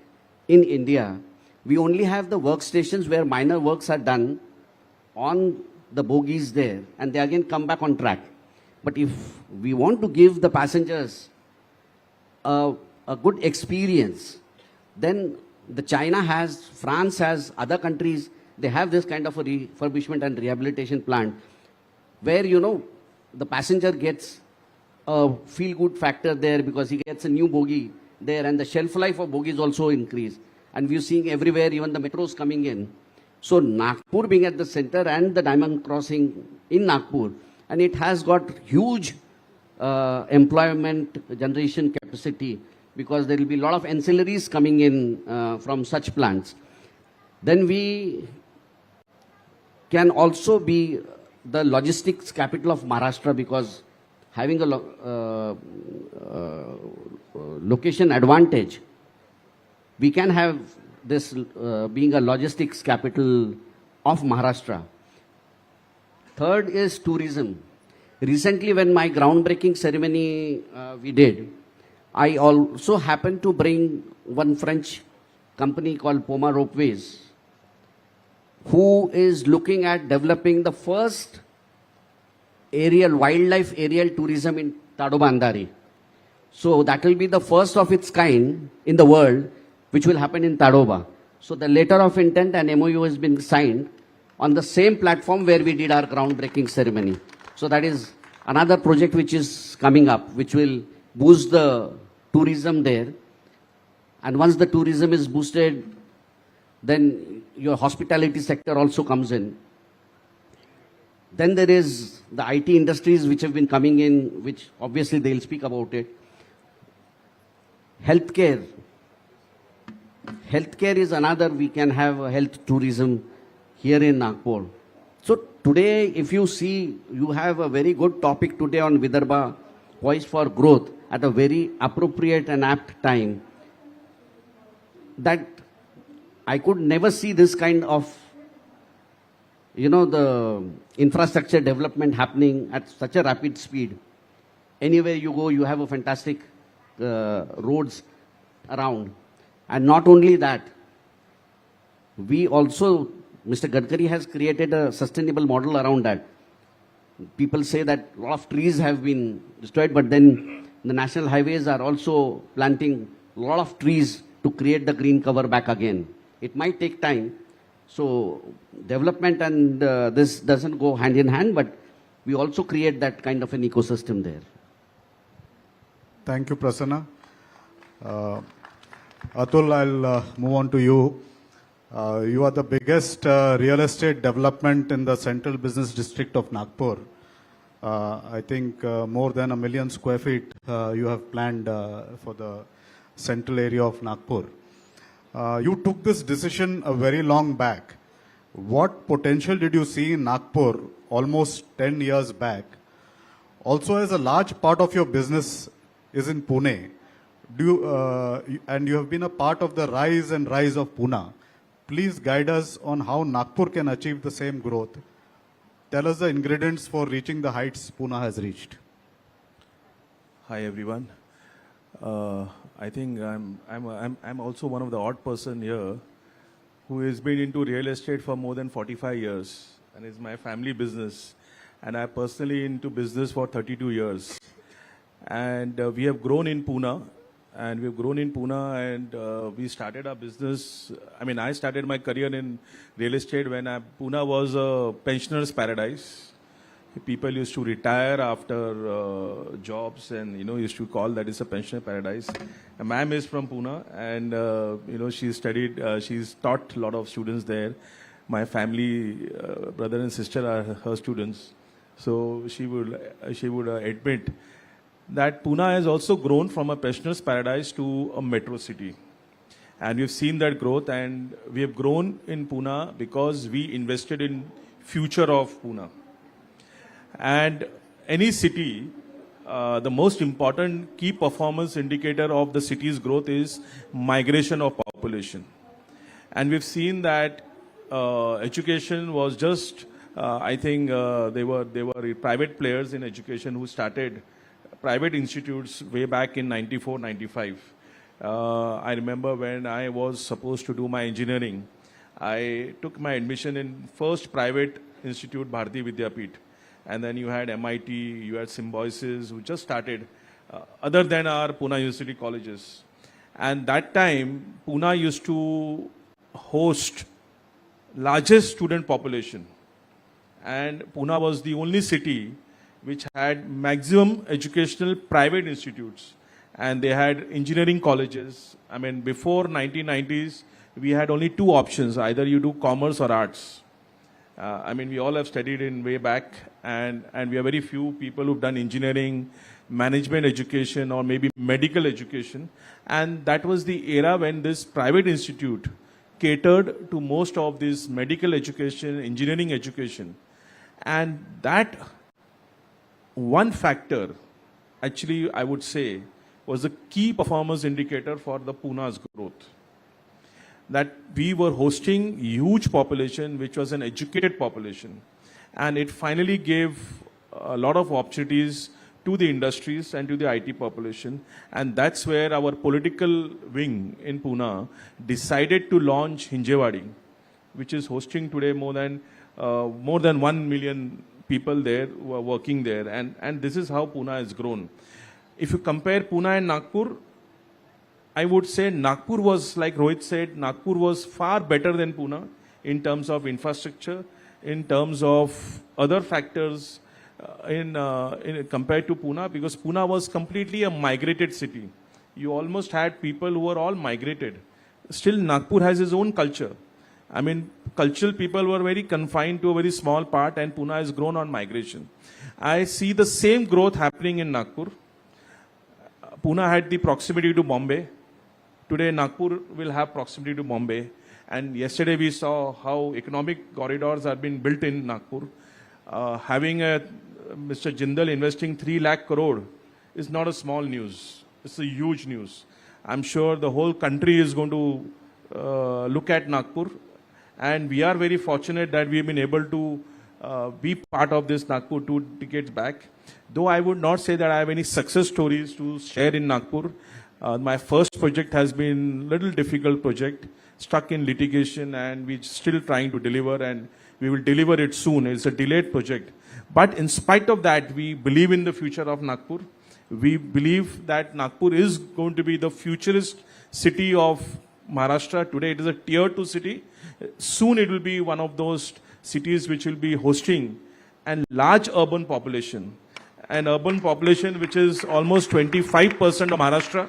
in India. We only have the workstations where minor works are done on the bogies there and they again come back on track. But if we want to give the passengers a good experience, then the China has, France has, other countries, they have this kind of a refurbishment and rehabilitation plant where, you know, the passenger gets a feel-good factor there because he gets a new bogie there and the shelf life of bogies also increase. And we're seeing everywhere, even the metros coming in. So Nagpur being at the center and the diamond crossing in Nagpur, and it has got huge employment generation capacity, because there will be a lot of ancillaries coming in from such plants. Then we can also be the logistics capital of Maharashtra, because having a location advantage, we can have this being a logistics capital of Maharashtra. Third is tourism. Recently, when my groundbreaking ceremony we did, I also happened to bring one French company called Poma Ropeways, who is looking at developing the first wildlife aerial tourism in Tadoba Andhari. So that will be the first of its kind in the world, which will happen in Tadoba. So the letter of intent and MOU has been signed on the same platform where we did our groundbreaking ceremony. So that is another project which is coming up, which will boost the tourism there. And once the tourism is boosted, then your hospitality sector also comes in. Then there is the IT industries which have been coming in, which obviously they'll speak about it. Healthcare. Healthcare is another, we can have a health tourism here in Nagpur. So today, if you see, you have a very good topic today on Vidarbha, poised for growth, at a very appropriate and apt time. That I could never see this kind of, the infrastructure development happening at such a rapid speed. Anywhere you go, you have a fantastic roads around. And not only that, we also, Mr. Gadkari has created a sustainable model around that. People say that a lot of trees have been destroyed, but then the national highways are also planting a lot of trees to create the green cover back again. It might take time. So development and this doesn't go hand in hand, but we also create that kind of an ecosystem there. Thank you, Prasanna. Atul, I'll move on to you. You are the biggest real estate development in the central business district of Nagpur. I think more than 1 million square feet you have planned for the central area of Nagpur. You took this decision a very long back. What potential did you see in Nagpur almost 10 years back? Also, as a large part of your business is in Pune, and you have been a part of the rise and rise of Pune. Please guide us on how Nagpur can achieve the same growth. Tell us the ingredients for reaching the heights Pune has reached. Hi everyone. I think I'm also one of the odd person here who has been into real estate for more than 45 years, and it's my family business, and I personally into business for 32 years. And we have grown in Pune, and we started our business. I mean, I started my career in real estate when Pune was a pensioner's paradise. People used to retire after jobs, and used to call that is a pensioner paradise. A ma'am is from Pune, and she studied. She's taught a lot of students there. My family, brother and sister are her students, so she would admit that Pune has also grown from a pensioner's paradise to a metro city. And we've seen that growth, and we have grown in Pune because we invested in future of Pune. And any city, the most important key performance indicator of the city's growth is migration of population. And we've seen that education was just, I think they were private players in education who started private institutes way back in 94, 95. I remember when I was supposed to do my engineering, I took my admission in first private institute, Bharati Vidyapeeth. And then you had MIT, you had Symbiosis, who just started, other than our Pune University colleges. And that time, Pune used to host largest student population. And Pune was the only city which had maximum educational private institutes. And they had engineering colleges. I mean, before 1990s, we had only two options. Either you do commerce or arts. I mean, we all have studied in way back, and we are very few people who've done engineering, management education or maybe medical education. And that was the era when this private institute catered to most of this medical education, engineering education. And that one factor, actually, I would say, was a key performance indicator for the Pune's growth. That we were hosting huge population, which was an educated population. And it finally gave a lot of opportunities to the industries and to the IT population. And that's where our political wing in Pune decided to launch Hinjewadi, which is hosting today more than 1 million people there who are working there. And this is how Pune has grown. If you compare Pune and Nagpur, I would say Nagpur was, like Rohit said, Nagpur was far better than Pune in terms of infrastructure, in terms of other factors in compared to Pune, because Pune was completely a migrated city. You almost had people who were all migrated. Still, Nagpur has its own culture. I mean, cultural people were very confined to a very small part, and Pune has grown on migration. I see the same growth happening in Nagpur. Pune had the proximity to Bombay. Today, Nagpur will have proximity to Bombay. And yesterday we saw how economic corridors are being built in Nagpur. Having Mr. Jindal investing 3 lakh crore is not a small news. It's a huge news. I'm sure the whole country is going to look at Nagpur. And we are very fortunate that we have been able to be part of this Nagpur 2 decades back. Though I would not say that I have any success stories to share in Nagpur. My first project has been a little difficult project, stuck in litigation, and we're still trying to deliver, and we will deliver it soon. It's a delayed project. But in spite of that, we believe in the future of Nagpur. We believe that Nagpur is going to be the futurist city of Maharashtra. Today it is a tier 2 city. Soon it will be one of those cities which will be hosting a large urban population. An urban population which is almost 25% of Maharashtra,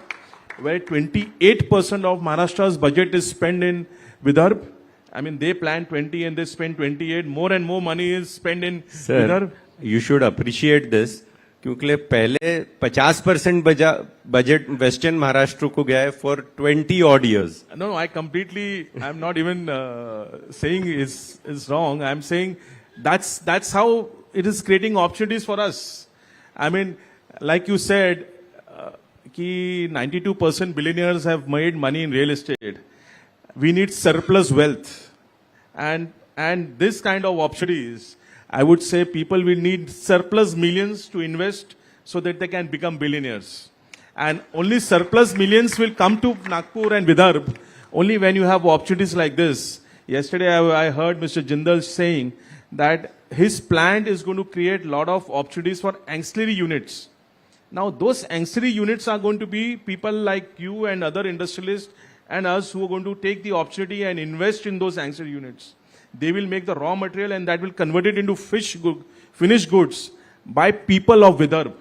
where 28% of Maharashtra's budget is spent in Vidarbha. I mean, they plan 20 and they spend 28. More and more money is spent in Vidarbha. You should appreciate this. क्योंकि पहले 50% budget western Maharashtra को गया है for 20 odd years. No, I'm not even saying is wrong. I'm saying that's how it is creating opportunities for us. I mean, like you said, 92% billionaires have made money in real estate. We need surplus wealth. And this kind of opportunities, I would say people will need surplus millions to invest so that they can become billionaires. And only surplus millions will come to Nagpur and Vidarbha only when you have opportunities like this. Yesterday I heard Mr. Jindal saying that his plant is going to create a lot of opportunities for ancillary units. Now those ancillary units are going to be people like you and other industrialists and us who are going to take the opportunity and invest in those ancillary units. They will make the raw material and that will convert it into finished goods by people of Vidarbha.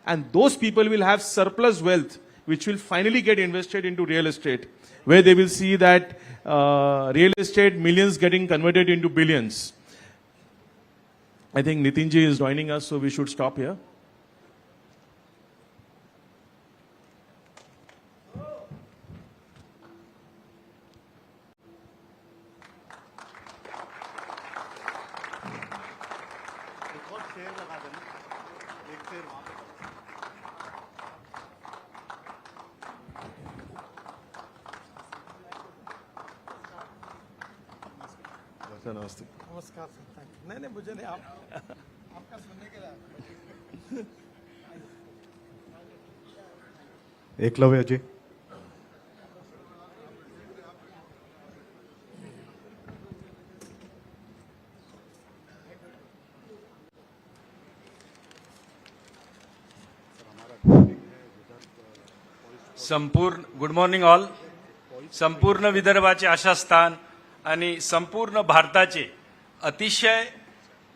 And those people will have surplus wealth which will finally get invested into real estate, where they will see that real estate millions getting converted into billions. I think Nitinji is joining us, so we should stop here. नमस्ते। नमस्कार sir, thank you. नहीं मुझे नहीं, आपका सुनने के लिए। Eklavya ji. Good morning all. संपूर्ण विदर्भाचे आशास्थान आणि संपूर्ण भारताचे अतिशय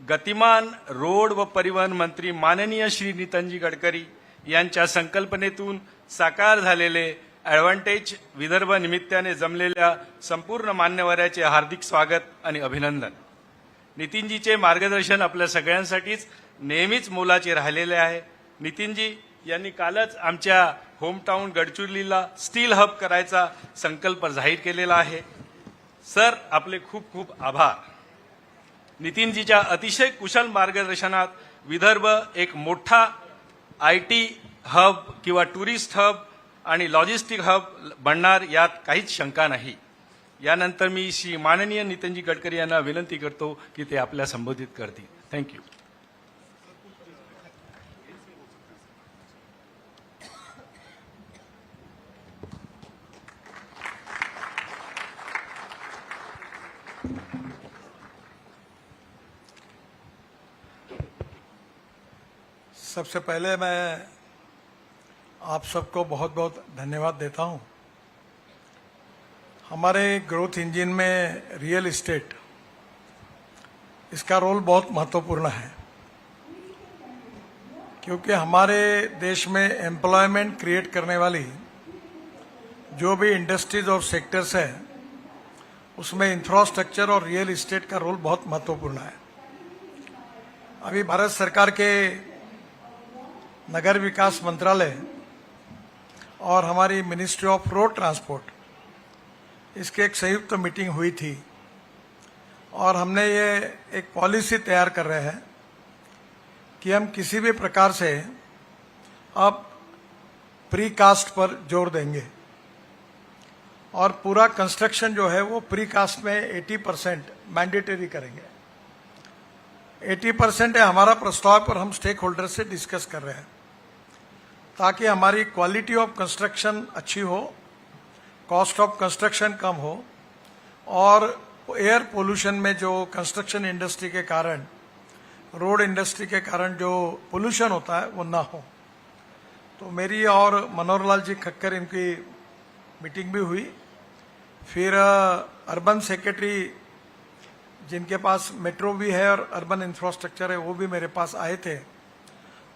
गतिमान रोड व परिवहन मंत्री माननीय श्री नितीनजी गडकरी यांच्या संकल्पनेतून साकार झालेले ॲडव्हान्टेज विदर्भ निमित्ताने जमलेल्या संपूर्ण मान्यवरांचे हार्दिक स्वागत आणि अभिनंदन। नितीनजीचे मार्गदर्शन आपल्या सगळ्यांसाठीच नेहमीच मोलाचे राहिलेले आहे। नितीनजी यांनी कालच आमच्या होमटाऊन गडचिरोलीला स्टील हब करायचा संकल्प जाहीर केलेला आहे. सर, आपले खूप खूप आभार. नितीनजीच्या अतिशय कुशल मार्गदर्शनात विदर्भ एक मोठा IT हब किंवा टुरिस्ट हब आणि लॉजिस्टिक हब बनणार, यात काहीच शंका नाही. यानंतर मी श्री माननीय नितीनजी गडकरी यांना विनंती करतो की ते आपल्या संबोधित करतील. थँक्यू. सबसे पहले मैं आप सबको बहुत बहुत धन्यवाद देता हूं. हमारे ग्रोथ इंजन में रियल एस्टेट, इसका रोल बहुत महत्वपूर्ण है, क्योंकि हमारे देश में एम्प्लॉयमेंट क्रिएट करने वाली जो भी इंडस्ट्रीज और सेक्टर्स है, उसमें इंफ्रास्ट्रक्चर और रियल एस्टेट का रोल बहुत महत्वपूर्ण है. अभी भारत सरकार के नगर विकास मंत्रालय और हमारी मिनिस्ट्री ऑफ रोड ट्रांसपोर्ट, इसकी एक संयुक्त मीटिंग हुई थी और हमने ये एक पॉलिसी तैयार कर रहे हैं कि हम किसी भी प्रकार से अब प्री कास्ट पर जोर देंगे और पूरा कंस्ट्रक्शन जो है वो प्री कास्ट में 80% मैंडेटरी करेंगे. 80% है हमारा प्रस्ताव, पर हम स्टेक होल्डर से डिस्कस कर रहे हैं ताकि हमारी क्वालिटी ऑफ कंस्ट्रक्शन अच्छी हो, कॉस्ट ऑफ कंस्ट्रक्शन कम हो और एयर पोल्यूशन में जो कंस्ट्रक्शन इंडस्ट्री के कारण, रोड इंडस्ट्री के कारण जो पोल्यूशन होता है वो ना हो. तो मेरी और मनोहर लाल जी खक्कर, इनकी मीटिंग भी हुई. फिर अर्बन सेक्रेटरी, जिनके पास मेट्रो भी है और अर्बन इंफ्रास्ट्रक्चर है, वो भी मेरे पास आए थे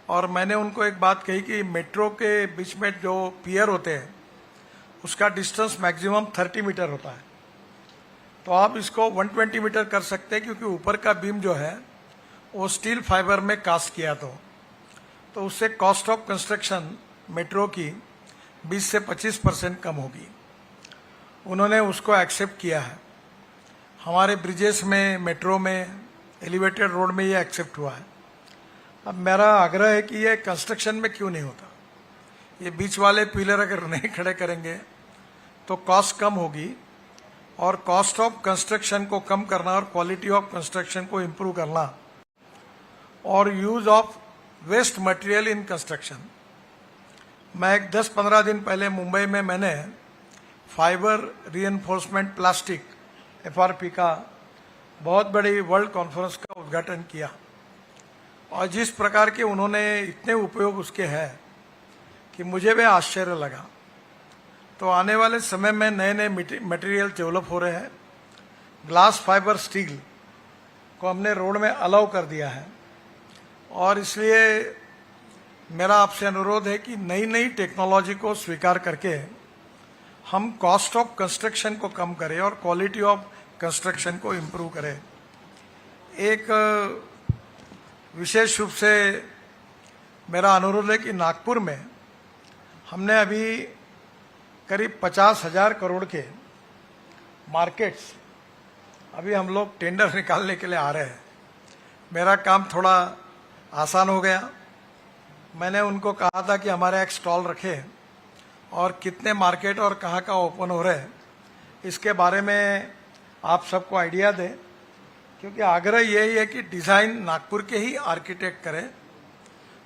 और मैंने उनको एक बात कही कि मेट्रो के बीच में जो पियर होते हैं उसका डिस्टेंस मैक्सिमम 30 मीटर होता है, तो आप इसको 120 मीटर कर सकते हैं, क्योंकि ऊपर का बीम जो है वो स्टील फाइबर में कास्ट किया, तो उससे कॉस्ट ऑफ कंस्ट्रक्शन मेट्रो की 20 से 25% कम होगी. उन्होंने उसको एक्सेप्ट किया है. हमारे ब्रिजेस में, मेट्रो में, एलिवेटेड रोड में ये एक्सेप्ट हुआ है. अब मेरा आग्रह है कि ये कंस्ट्रक्शन में क्यों नहीं होता. ये बीच वाले पिलर अगर नहीं खड़े करेंगे तो कॉस्ट कम होगी, और कॉस्ट ऑफ कंस्ट्रक्शन को कम करना और क्वालिटी ऑफ कंस्ट्रक्शन को इम्प्रूव करना और use of waste material in construction. मैं एक 10-15 दिन पहले मुंबई में मैंने फाइबर रीइंफोर्समेंट प्लास्टिक FRP का बहुत बड़ी वर्ल्ड कॉन्फ्रेंस का उद्घाटन किया, और जिस प्रकार के उन्होंने इतने उपयोग उसके हैं कि मुझे भी आश्चर्य लगा. तो आने वाले समय में नए नए मटेरियल डेवलप हो रहे हैं. ग्लास फाइबर स्टील को हमने रोड में अलाउ कर दिया है, और इसलिए मेरा आपसे अनुरोध है कि नई नई टेक्नोलॉजी को स्वीकार करके हम कॉस्ट ऑफ कंस्ट्रक्शन को कम करें और क्वालिटी ऑफ कंस्ट्रक्शन को इम्प्रूव करें. एक विशेष रूप से मेरा अनुरोध है कि नागपुर में हमने अभी करीब 50,000 करोड़ के मार्केट्स, अभी हम लोग टेंडर निकालने के लिए आ रहे हैं. मेरा काम थोड़ा आसान हो गया. मैंने उनको कहा था कि हमारा एक स्टॉल रखें और कितने मार्केट और कहाँ का ओपन हो रहे हैं इसके बारे में आप सबको आइडिया दें, क्योंकि आग्रह यही है कि डिज़ाइन नागपुर के ही आर्किटेक्ट करें,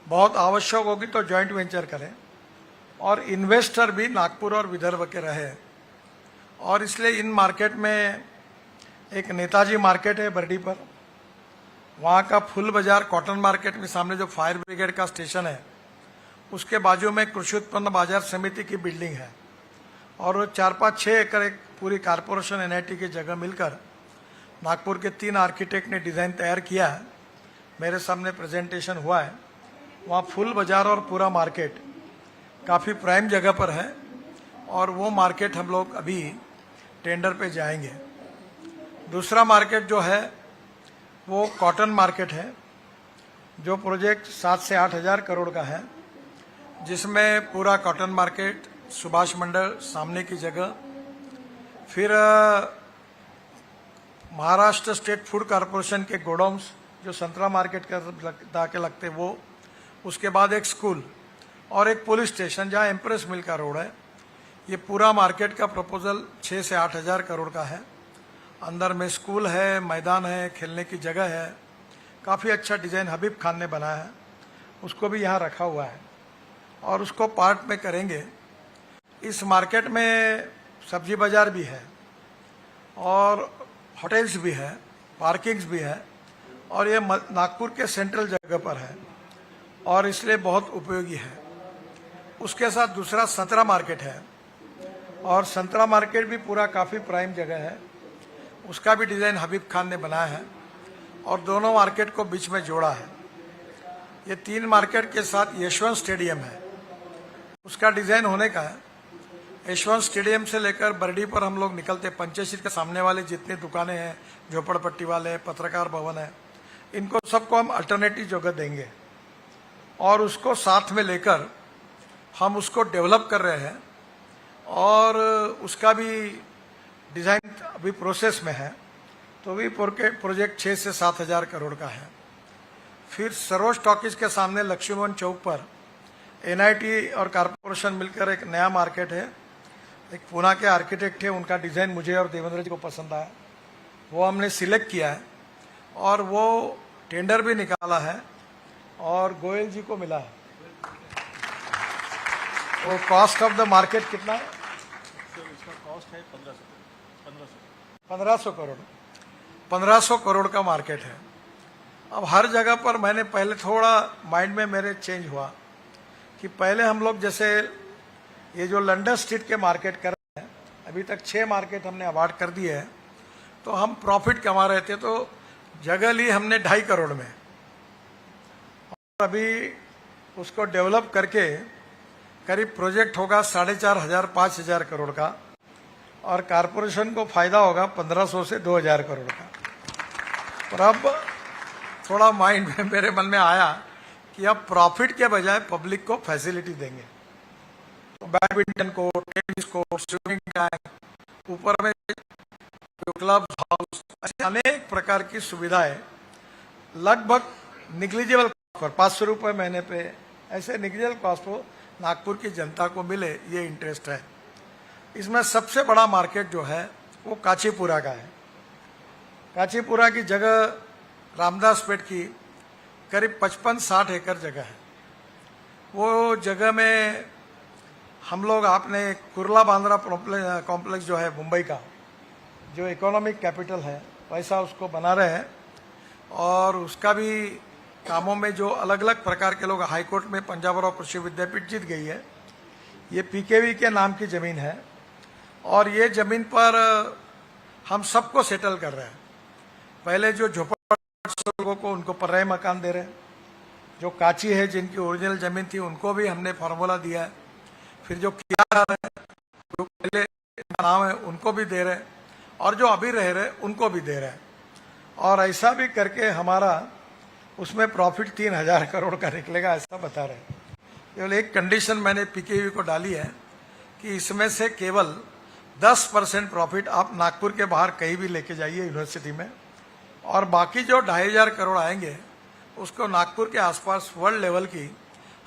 बहुत आवश्यक होगी तो जॉइंट वेंचर करें, और इन्वेस्टर भी नागपुर और विदर्भ के रहे. और इसलिए इन मार्केट में एक नेताजी मार्केट है बर्डी पर, वहाँ का फुल बाजार कॉटन मार्केट में सामने जो फायर ब्रिगेड का स्टेशन है उसके बाजू में कृषि उत्पन्न बाजार समिति की बिल्डिंग है, और वो 4-5-6 एकड़ एक पूरी कारपोरेशन NIT की जगह मिलकर नागपुर के 3 आर्किटेक्ट ने डिज़ाइन तैयार किया है. मेरे सामने प्रेजेंटेशन हुआ है. वहाँ फुल बाजार और पूरा मार्केट काफ़ी प्राइम जगह पर है, और वो मार्केट हम लोग अभी टेंडर पे जाएंगे. दूसरा मार्केट जो है वो कॉटन मार्केट है, जो प्रोजेक्ट 7 से 8 हज़ार करोड़ का है, जिसमें पूरा कॉटन मार्केट, सुभाष मंडल सामने की जगह, फिर महाराष्ट्र स्टेट फूड कॉरपोरेशन के गोडाउन्स जो संतरा मार्केट के लगते वो, उसके बाद एक स्कूल और एक पुलिस स्टेशन जहां एम्प्रेस मिल का रोड है। ये पूरा मार्केट का प्रपोजल 6 से 8 हजार करोड़ का है। अंदर में स्कूल है, मैदान है, खेलने की जगह है, काफ़ी अच्छा डिज़ाइन हबीब खान ने बनाया है, उसको भी यहाँ रखा हुआ है और उसको पार्ट में करेंगे। इस मार्केट में सब्जी बाजार भी है और होटल्स भी है, पार्किंग्स भी है और ये नागपुर के सेंट्रल जगह पर है और इसलिए बहुत उपयोगी है। उसके साथ दूसरा संतरा मार्केट है और संतरा मार्केट भी पूरा काफ़ी प्राइम जगह है, उसका भी डिज़ाइन हबीब खान ने बनाया है और दोनों मार्केट को बीच में जोड़ा है। ये 3 मार्केट के साथ यशवंत स्टेडियम है, उसका डिज़ाइन होने का है। यशवंत स्टेडियम से लेकर बरडी पर हम लोग निकलते, पंचायत के सामने वाले जितने दुकानें हैं, झोपड़पट्टी वाले, पत्रकार भवन है, इनको सबको हम अल्टरनेटिव जगह देंगे और उसको साथ में लेकर हम उसको डेवलप कर रहे हैं और उसका भी डिज़ाइन अभी प्रोसेस में है। तो भी प्रोजेक्ट 6 से 7 हजार करोड़ का है। फिर सरोज टॉकीज के सामने लक्ष्मीवन चौक पर एनआईटी और कारपोरेशन मिलकर एक नया मार्केट है। एक पुणे के आर्किटेक्ट है, उनका डिज़ाइन मुझे और देवेंद्र जी को पसंद आया, वो हमने सिलेक्ट किया है और वो टेंडर भी निकाला है और गोयल जी को मिला है। वो कॉस्ट ऑफ द मार्केट कितना है? इसका कॉस्ट है 1500 करोड़। 1500 करोड़ का मार्केट है। अब हर जगह पर मैंने पहले थोड़ा माइंड में मेरे चेंज हुआ कि पहले हम लोग जैसे ये जो लंदन स्ट्रीट के मार्केट कर रहे हैं, अभी तक 6 मार्केट हमने अवार्ड कर दिए हैं, तो हम प्रॉफिट कमा रहे थे, तो जगह ली हमने 2.5 करोड़ में और अभी उसको डेवलप करके करीब प्रोजेक्ट होगा 4,500 5,000 करोड़ का और कारपोरेशन को फायदा होगा 1500 से 2,000 करोड़ का। और अब थोड़ा माइंड में मेरे मन में आया कि अब प्रॉफिट के बजाय पब्लिक को फैसिलिटी देंगे, तो badminton court, tennis court, swimming tank, ऊपर में क्लब हाउस, ऐसे अनेक प्रकार की सुविधाएं लगभग निग्लिजिबल पर 500 रुपये महीने पे, ऐसे निग्लिजिबल कॉस्ट को नागपुर की जनता को मिले, ये इंटरेस्ट है। इसमें सबसे बड़ा मार्केट जो है वो काचीपुरा का है। काचीपुरा की जगह रामदास पेट की करीब 55-60 एकड़ जगह है। वो जगह में हम लोग, आपने कुर्ला बांद्रा कॉम्प्लेक्स जो है मुंबई का, जो इकोनॉमिक कैपिटल है, वैसा उसको बना रहे हैं और उसका भी कामों में जो अलग अलग प्रकार के लोग, हाईकोर्ट में पंजाब और कृषि विद्यापीठ जीत गई है। ये पीकेवी के नाम की जमीन है और ये जमीन पर हम सबको सेटल कर रहे हैं। पहले जो झोपड़पट्टी लोगों को, उनको पर्याय मकान दे रहे हैं। जो काची है, जिनकी ओरिजिनल जमीन थी, उनको भी हमने फार्मूला दिया है। फिर जो किराएदार है, जो पहले नाम है, उनको भी दे रहे हैं और जो अभी रह रहे उनको भी दे रहे हैं। और ऐसा भी करके हमारा उसमें प्रॉफिट 3,000 करोड़ का निकलेगा, ऐसा बता रहे हैं। केवल एक कंडीशन मैंने पीकेवी को डाली है कि इसमें से केवल 10% प्रॉफिट आप नागपुर के बाहर कहीं भी लेके जाइए यूनिवर्सिटी में, और बाकी जो 2,500 करोड़ आएंगे उसको नागपुर के आसपास वर्ल्ड लेवल की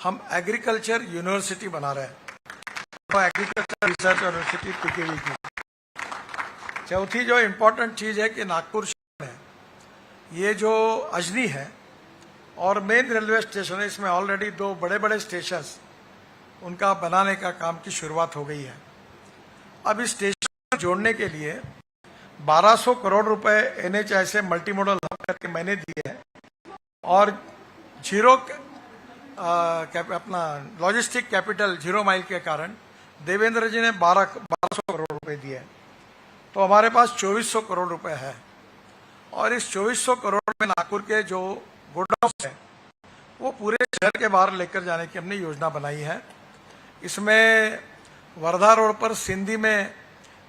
हम एग्रीकल्चर यूनिवर्सिटी बना रहे हैं, तो एग्रीकल्चर रिसर्च यूनिवर्सिटी पीकेवी की। चौथी जो इम्पोर्टेंट चीज है कि नागपुर शहर में ये जो अजनी है और मेन रेलवे स्टेशन है, इसमें ऑलरेडी 2 बड़े बड़े स्टेशन उनका बनाने का काम की शुरुआत हो गई है। अब इस स्टेशन जोड़ने के लिए 1200 करोड़ रुपए NHI से मल्टी मॉडल हब करके मैंने दिए हैं और जीरो अपना लॉजिस्टिक कैपिटल 0 माइल के कारण देवेंद्र जी ने 1200 करोड़ रुपए दिए, तो हमारे पास 2400 करोड़ रुपए है। और इस 2400 करोड़ में नागपुर के जो गोडाउन है वो पूरे शहर के बाहर लेकर जाने की हमने योजना बनाई है। इसमें वर्धा रोड पर सिंधी में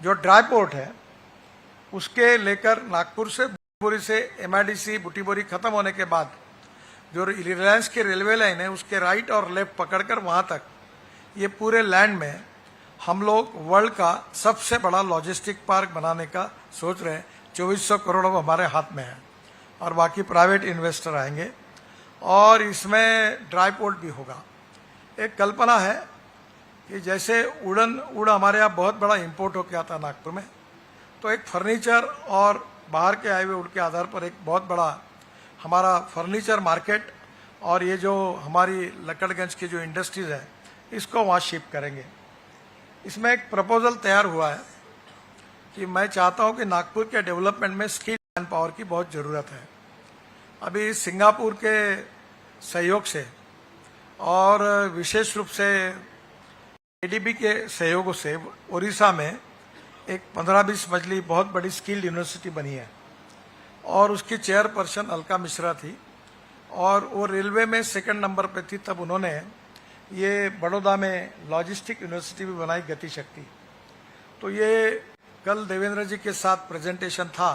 जो ड्राई पोर्ट है उसके लेकर नागपुर से बुटीबोरी से MIDC बुटीबोरी खत्म होने के बाद जो रिलायंस की रेलवे लाइन है उसके राइट और लेफ्ट पकड़कर वहां तक ये पूरे लैंड में हम लोग वर्ल्ड का सबसे बड़ा लॉजिस्टिक पार्क बनाने का सोच रहे हैं। 2400 करोड़ अब हमारे हाथ में है और बाकी प्राइवेट इन्वेस्टर आएंगे और इसमें ड्राई पोर्ट भी होगा। एक कल्पना है कि जैसे उड़ हमारे यहाँ बहुत बड़ा इंपोर्ट होकर आता है नागपुर में, तो एक फर्नीचर और बाहर के आए हुए उड़ के आधार पर एक बहुत बड़ा हमारा फर्नीचर मार्केट और ये जो हमारी लकड़गंज की जो इंडस्ट्रीज है इसको वहाँ शिफ्ट करेंगे। इसमें एक प्रपोजल तैयार हुआ है कि मैं चाहता हूँ कि नागपुर के डेवलपमेंट में स्किल मैन पावर की बहुत ज़रूरत है। अभी सिंगापुर के सहयोग से और विशेष रूप से एडीबी के सहयोग से उड़ीसा में एक 15-20 मंजिली बहुत बड़ी स्किल यूनिवर्सिटी बनी है और उसकी चेयरपर्सन अलका मिश्रा थी और वो रेलवे में सेकंड नंबर पे थी। तब उन्होंने ये बड़ौदा में लॉजिस्टिक यूनिवर्सिटी भी बनाई, गति शक्ति। तो ये कल देवेंद्र जी के साथ प्रेजेंटेशन था,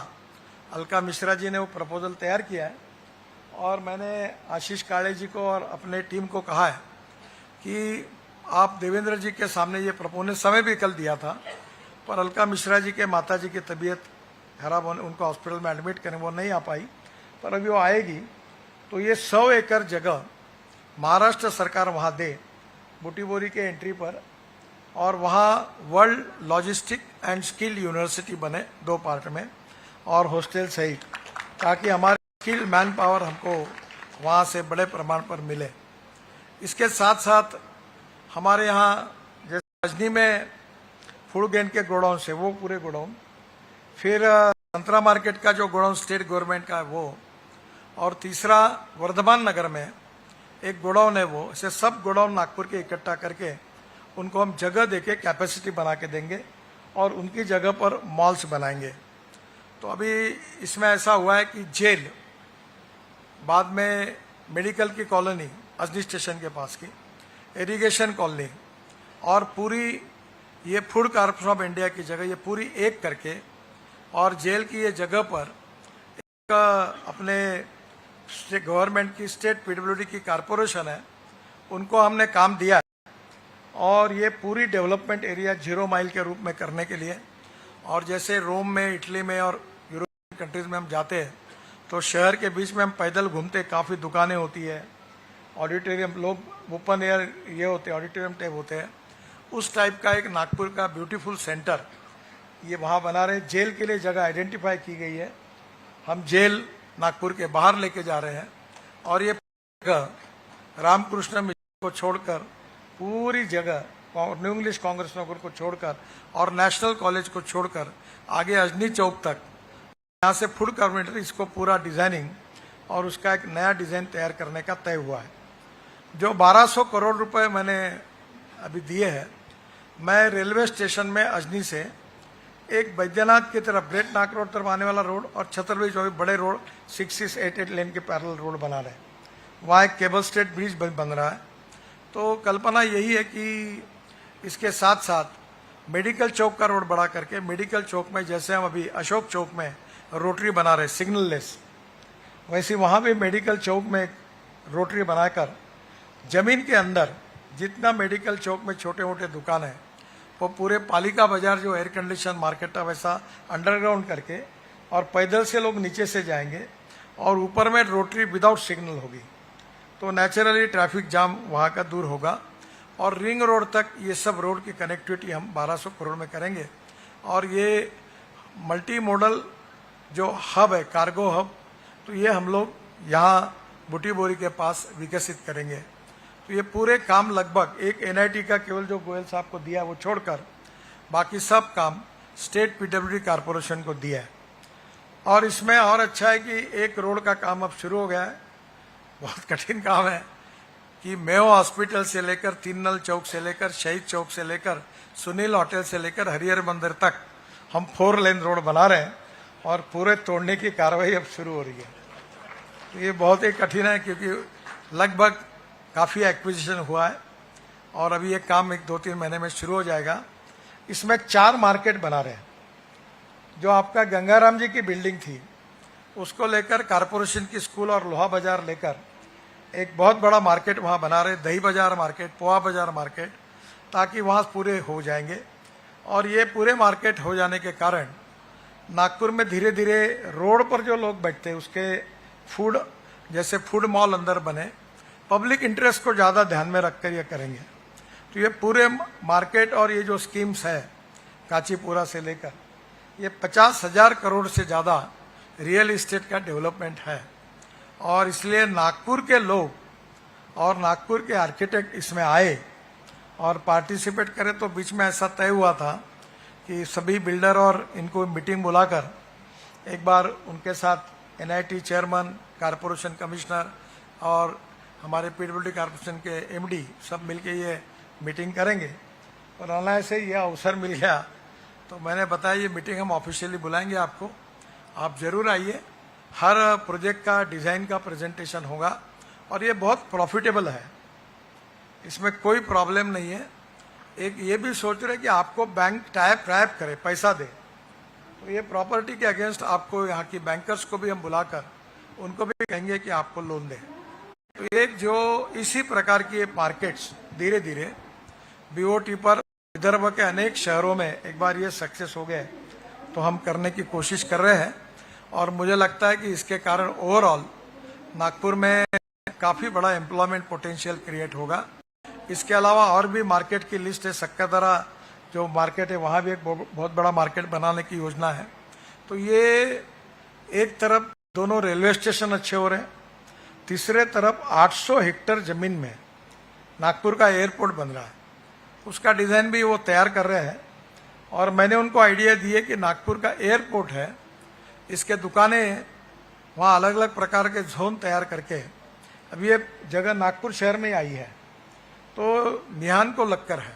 अलका मिश्रा जी ने वो प्रपोजल तैयार किया है और मैंने आशीष काले जी को और अपने टीम को कहा है कि आप देवेंद्र जी के सामने ये प्रपोजल समय भी कल दिया था, पर अलका मिश्रा जी के माता जी की तबीयत खराब होने उनको हॉस्पिटल में एडमिट करें, वो नहीं आ पाई, पर अभी वो आएगी। तो ये 100 एकड़ जगह महाराष्ट्र सरकार वहाँ दे बुटीबोरी के एंट्री पर और वहाँ world logistic and skill university बने 2 पार्ट में और हॉस्टल सहित, ताकि हमारे स्किल मैन पावर हमको वहाँ से बड़े प्रमाण पर मिले। इसके साथ साथ हमारे यहाँ जैसे रजनी में फूड गेन के गोडाउन से वो पूरे गोडाउन, फिर संतरा मार्केट का जो गोडाउन स्टेट गवर्नमेंट का है वो, और तीसरा वर्धमान नगर में एक गोडाउन है वो, ऐसे सब गोडाउन नागपुर के इकट्ठा करके उनको हम जगह देके कैपेसिटी बना के देंगे और उनकी जगह पर मॉल्स बनाएंगे। तो अभी इसमें ऐसा हुआ है कि जेल, बाद में मेडिकल की कॉलोनी अजनी स्टेशन के पास की, इरिगेशन कॉलोनी और पूरी ये फूड कॉर्पोरेशन ऑफ इंडिया की जगह ये पूरी एक करके और जेल की ये जगह पर एक अपने गवर्नमेंट की स्टेट पीडब्ल्यूडी की कॉर्पोरेशन है उनको हमने काम दिया है और ये पूरी डेवलपमेंट एरिया 0 माइल के रूप में करने के लिए। और जैसे रोम में, इटली में और यूरोपियन कंट्रीज में हम जाते हैं तो शहर के बीच में हम पैदल घूमते, काफ़ी दुकानें होती है, ऑडिटोरियम, लोग ओपन एयर ये होते हैं, ऑडिटोरियम टाइप होते हैं, उस टाइप का एक नागपुर का ब्यूटीफुल सेंटर ये वहाँ बना रहे। जेल के लिए जगह आइडेंटिफाई की गई है, हम जेल नागपुर के बाहर लेके जा रहे हैं और ये जगह रामकृष्ण मिशन को छोड़कर पूरी जगह न्यू इंग्लिश कांग्रेस नगर को छोड़कर और नेशनल कॉलेज को छोड़कर आगे अजनी चौक तक यहाँ से फूड कॉर्पोरेटर इसको पूरा डिजाइनिंग और उसका एक नया डिजाइन तैयार करने का तय हुआ है। जो 1200 करोड़ रुपए मैंने अभी दिए हैं, मैं रेलवे स्टेशन में अजनी से एक बैद्यनाथ की तरफ ग्रेट नाग रोड तरफ आने वाला रोड और छतरपुर जो बड़े रोड 6-6-8-8 लेन के पैरेलल रोड बना रहे हैं, वहाँ एक केबल स्टेट ब्रिज बन रहा है। तो कल्पना यही है कि इसके साथ साथ मेडिकल चौक का रोड बड़ा करके मेडिकल चौक में जैसे हम अभी अशोक चौक में रोटरी बना रहे सिग्नल लेस, वैसे वहाँ भी मेडिकल चौक में रोटरी बनाकर जमीन के अंदर जितना मेडिकल चौक में छोटे मोटे दुकान है वो पूरे पालिका बाजार जो एयर कंडीशन मार्केट है वैसा अंडरग्राउंड करके और पैदल से लोग नीचे से जाएंगे और ऊपर में रोटरी विदाउट सिग्नल होगी, तो नेचुरली ट्रैफिक जाम वहाँ का दूर होगा और रिंग रोड तक ये सब रोड की कनेक्टिविटी हम 1200 करोड़ में करेंगे। और ये मल्टी मॉडल जो हब है, कार्गो हब, तो ये हम लोग यहाँ बुटीबोरी के पास विकसित करेंगे। तो ये पूरे काम लगभग एक एनआईटी का केवल जो गोयल साहब को दिया वो छोड़कर बाकी सब काम स्टेट पीडब्ल्यूडी कॉर्पोरेशन को दिया है। और इसमें और अच्छा है कि एक रोड का काम अब शुरू हो गया है, बहुत कठिन काम है कि मेयो हॉस्पिटल से लेकर 3 नल चौक से लेकर शहीद चौक से लेकर सुनील होटल से लेकर हरिहर मंदिर तक हम 4 लेन रोड बना रहे हैं और पूरे तोड़ने की कार्रवाई अब शुरू हो रही है। तो ये बहुत ही कठिन है क्योंकि लगभग काफ़ी एक्विजिशन हुआ है और अभी ये काम 1-2-3 महीने में शुरू हो जाएगा। इसमें 4 मार्केट बना रहे हैं। जो आपका गंगाराम जी की बिल्डिंग थी उसको लेकर कारपोरेशन की स्कूल और लोहा बाजार लेकर एक बहुत बड़ा मार्केट वहाँ बना रहे, दही बाजार मार्केट, पोहा बाजार मार्केट ताकि वहाँ पूरे हो जाएंगे। और ये पूरे मार्केट हो जाने के कारण नागपुर में धीरे धीरे रोड पर जो लोग बैठते हैं उसके फूड, जैसे फूड मॉल अंदर बने, पब्लिक इंटरेस्ट को ज़्यादा ध्यान में रखकर ये करेंगे। तो ये पूरे मार्केट और ये जो स्कीम्स है काचीपुरा से लेकर, ये 50,000 करोड़ से ज़्यादा रियल इस्टेट का डेवलपमेंट है। और इसलिए नागपुर के लोग और नागपुर के आर्किटेक्ट इसमें आए और पार्टिसिपेट करें। तो बीच में ऐसा तय हुआ था कि सभी बिल्डर और इनको मीटिंग बुलाकर एक बार उनके साथ एनआईटी चेयरमैन, कारपोरेशन कमिश्नर और हमारे पीडब्ल्यूडी कारपोरेशन के एमडी सब मिलके ये मीटिंग करेंगे। और अनायास से ये अवसर मिल गया तो मैंने बताया ये मीटिंग हम ऑफिशियली बुलाएंगे आपको, आप जरूर आइए। हर प्रोजेक्ट का डिज़ाइन का प्रेजेंटेशन होगा और ये बहुत प्रॉफिटेबल है, इसमें कोई प्रॉब्लम नहीं है। एक ये भी सोच रहे कि आपको बैंक टाइप करे, पैसा दे, तो ये प्रॉपर्टी के अगेंस्ट आपको यहाँ की बैंकर्स को भी हम बुलाकर उनको भी कहेंगे कि आपको लोन दें। तो ये जो इसी प्रकार की मार्केट्स धीरे धीरे बीओटी पर विदर्भ के अनेक शहरों में एक बार ये सक्सेस हो गए तो हम करने की कोशिश कर रहे हैं। और मुझे लगता है कि इसके कारण ओवरऑल नागपुर में काफ़ी बड़ा एम्प्लॉयमेंट पोटेंशियल क्रिएट होगा। इसके अलावा और भी मार्केट की लिस्ट है, सक्कादरा जो मार्केट है वहाँ भी एक बहुत बड़ा मार्केट बनाने की योजना है। तो ये एक तरफ दोनों रेलवे स्टेशन अच्छे हो रहे हैं, तीसरे तरफ 800 हेक्टेयर जमीन में नागपुर का एयरपोर्ट बन रहा है, उसका डिज़ाइन भी वो तैयार कर रहे हैं। और मैंने उनको आइडिया दिए कि नागपुर का एयरपोर्ट है, इसके दुकानें वहाँ अलग अलग प्रकार के जोन तैयार करके, अभी ये जगह नागपुर शहर में ही आई है तो निहान को लगकर है,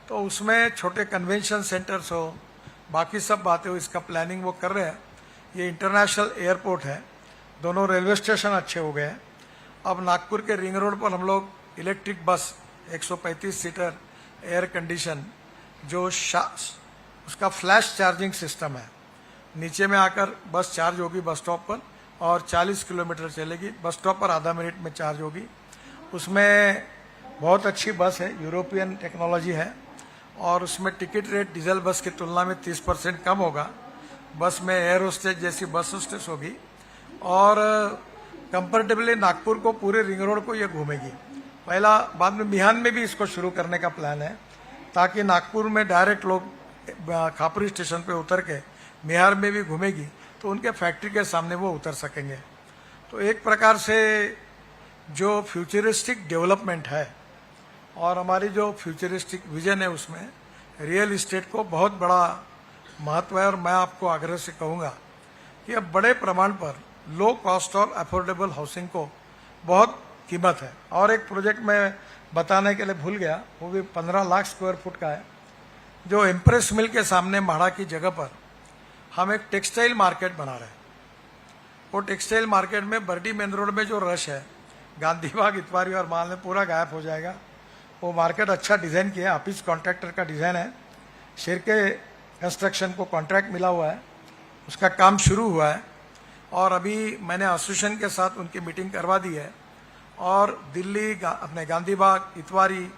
तो उसमें छोटे कन्वेंशन सेंटर्स हो, बाकी सब बातें हो, इसका प्लानिंग वो कर रहे हैं। ये इंटरनेशनल एयरपोर्ट है, दोनों रेलवे स्टेशन अच्छे हो गए हैं। अब नागपुर के रिंग रोड पर हम लोग electric bus 135 seater air condition जो उसका फ्लैश चार्जिंग सिस्टम है, नीचे में आकर बस चार्ज होगी बस स्टॉप पर और 40 किलोमीटर चलेगी, बस स्टॉप पर आधा मिनट में चार्ज होगी। उसमें बहुत अच्छी बस है, यूरोपियन टेक्नोलॉजी है और उसमें टिकट रेट डीजल बस की तुलना में 30% कम होगा। बस में एयर होस्टेस जैसी बस होस्टेस होगी और कंफर्टेबली नागपुर को पूरे रिंग रोड को ये घूमेगी। पहला बाद में मिहान में भी इसको शुरू करने का प्लान है ताकि नागपुर में डायरेक्ट लोग खापरी स्टेशन पे उतर के मिहार में भी घूमेगी तो उनके फैक्ट्री के सामने वो उतर सकेंगे। तो एक प्रकार से जो फ्यूचरिस्टिक डेवलपमेंट है और हमारी जो फ्यूचरिस्टिक विजन है उसमें रियल इस्टेट को बहुत बड़ा महत्व है। और मैं आपको आग्रह से कहूँगा कि अब बड़े प्रमाण पर लो कॉस्ट और अफोर्डेबल हाउसिंग को बहुत कीमत है। और एक प्रोजेक्ट मैं बताने के लिए भूल गया, वो भी 15 लाख स्क्वायर फुट का है, जो इम्प्रेस मिल के सामने माड़ा की जगह पर हम एक टेक्सटाइल मार्केट बना रहे हैं। वो टेक्सटाइल मार्केट में बर्डी मेन रोड में जो रश है, गांधी बाग, इतवारी और माल में पूरा गायब हो जाएगा। वो मार्केट अच्छा डिज़ाइन किया है, ऑफिस कॉन्ट्रैक्टर का डिज़ाइन है, शिरके कंस्ट्रक्शन को कॉन्ट्रैक्ट मिला हुआ है, उसका काम शुरू हुआ है। और अभी मैंने एसोसिएशन के साथ उनकी मीटिंग करवा दी है और दिल्ली अपने गांधी बाग, इतवारी,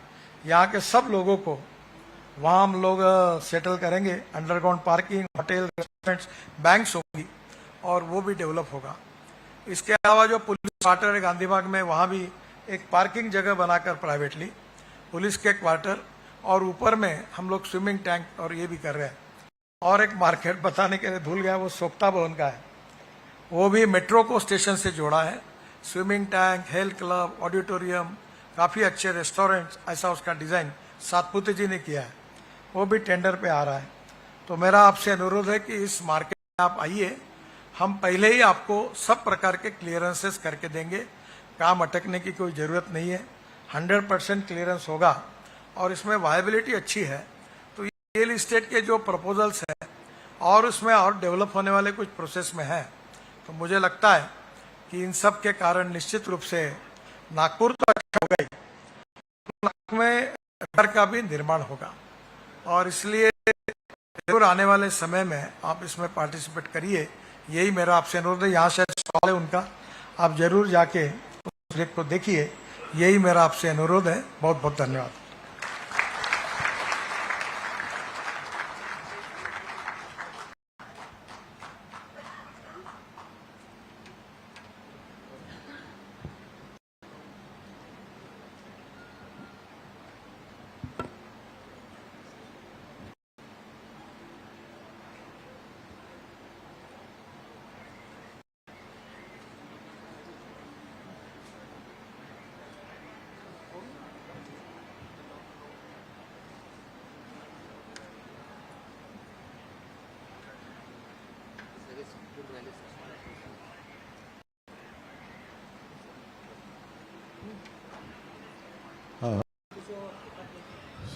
यहाँ के सब लोगों को वहाँ हम लोग सेटल करेंगे। Underground parking, hotel, restaurants, banks होगी और वो भी डेवलप होगा। इसके अलावा जो पुलिस क्वार्टर है गांधी बाग में, वहाँ भी एक पार्किंग जगह बनाकर प्राइवेटली पुलिस के क्वार्टर और ऊपर में हम लोग स्विमिंग टैंक और ये भी कर रहे हैं। और एक मार्केट बताने के लिए भूल गया, वो सोप्ता भवन का है, वो भी मेट्रो को स्टेशन से जोड़ा है। Swimming tank, health club, auditorium, काफ़ी अच्छे रेस्टोरेंट्स, ऐसा उसका डिज़ाइन सातपुते जी ने किया है, वो भी टेंडर पे आ रहा है। तो मेरा आपसे अनुरोध है कि इस मार्केट में आप आइए, हम पहले ही आपको सब प्रकार के क्लियरेंसेस करके देंगे, काम अटकने की कोई ज़रूरत नहीं है, 100% क्लियरेंस होगा और इसमें वायबिलिटी अच्छी है। तो रियल इस्टेट के जो प्रपोजल्स हैं और उसमें और डेवलप होने वाले कुछ प्रोसेस में है, तो मुझे लगता है कि इन सब के कारण निश्चित रूप से नागपुर तो अच्छा होगा ही, नागपुर में घर का भी निर्माण होगा। और इसलिए जरूर आने वाले समय में आप इसमें पार्टिसिपेट करिए, यही मेरा आपसे अनुरोध है। यहाँ शायद स्टॉल है उनका, आप जरूर जाके उस प्रोजेक्ट को देखिए, यही मेरा आपसे अनुरोध है। बहुत बहुत धन्यवाद।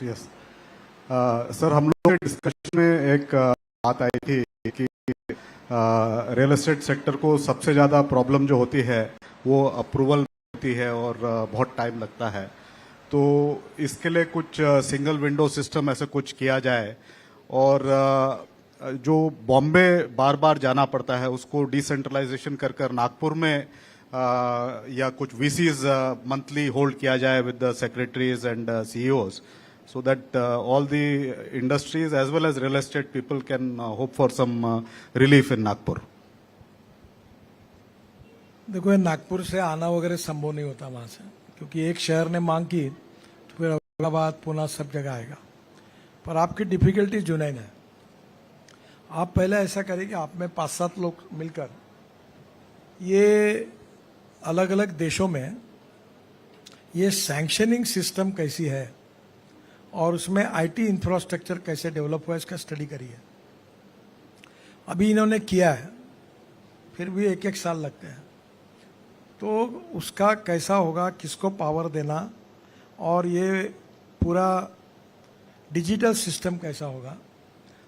यस सर, हम लोग के डिस्कशन में एक बात आई थी कि रियल एस्टेट सेक्टर को सबसे ज़्यादा प्रॉब्लम जो होती है वो अप्रूवल होती है और बहुत टाइम लगता है। तो इसके लिए कुछ सिंगल विंडो सिस्टम ऐसे कुछ किया जाए और जो बॉम्बे बार बार जाना पड़ता है उसको डिसेंट्रलाइजेशन कर कर नागपुर में या कुछ वीसीज मंथली होल्ड किया जाए with the secretaries and CEOs, so that all the industries as well as real estate people can hope for some relief in Nagpur. देखो, ये नागपुर से आना वगैरह संभव नहीं होता वहां से, क्योंकि एक शहर ने मांग की तो फिर औरंगाबाद पुणे सब जगह आएगा। पर आपकी डिफिकल्टी जुनैन है। आप पहले ऐसा करें कि आप में 5-7 लोग मिलकर ये अलग अलग देशों में ये सैंक्शनिंग सिस्टम कैसी है और उसमें आईटी इंफ्रास्ट्रक्चर कैसे डेवलप हुआ इसका स्टडी करिए। अभी इन्होंने किया है, फिर भी 1-1 साल लगते हैं। तो उसका कैसा होगा, किसको पावर देना और ये पूरा डिजिटल सिस्टम कैसा होगा,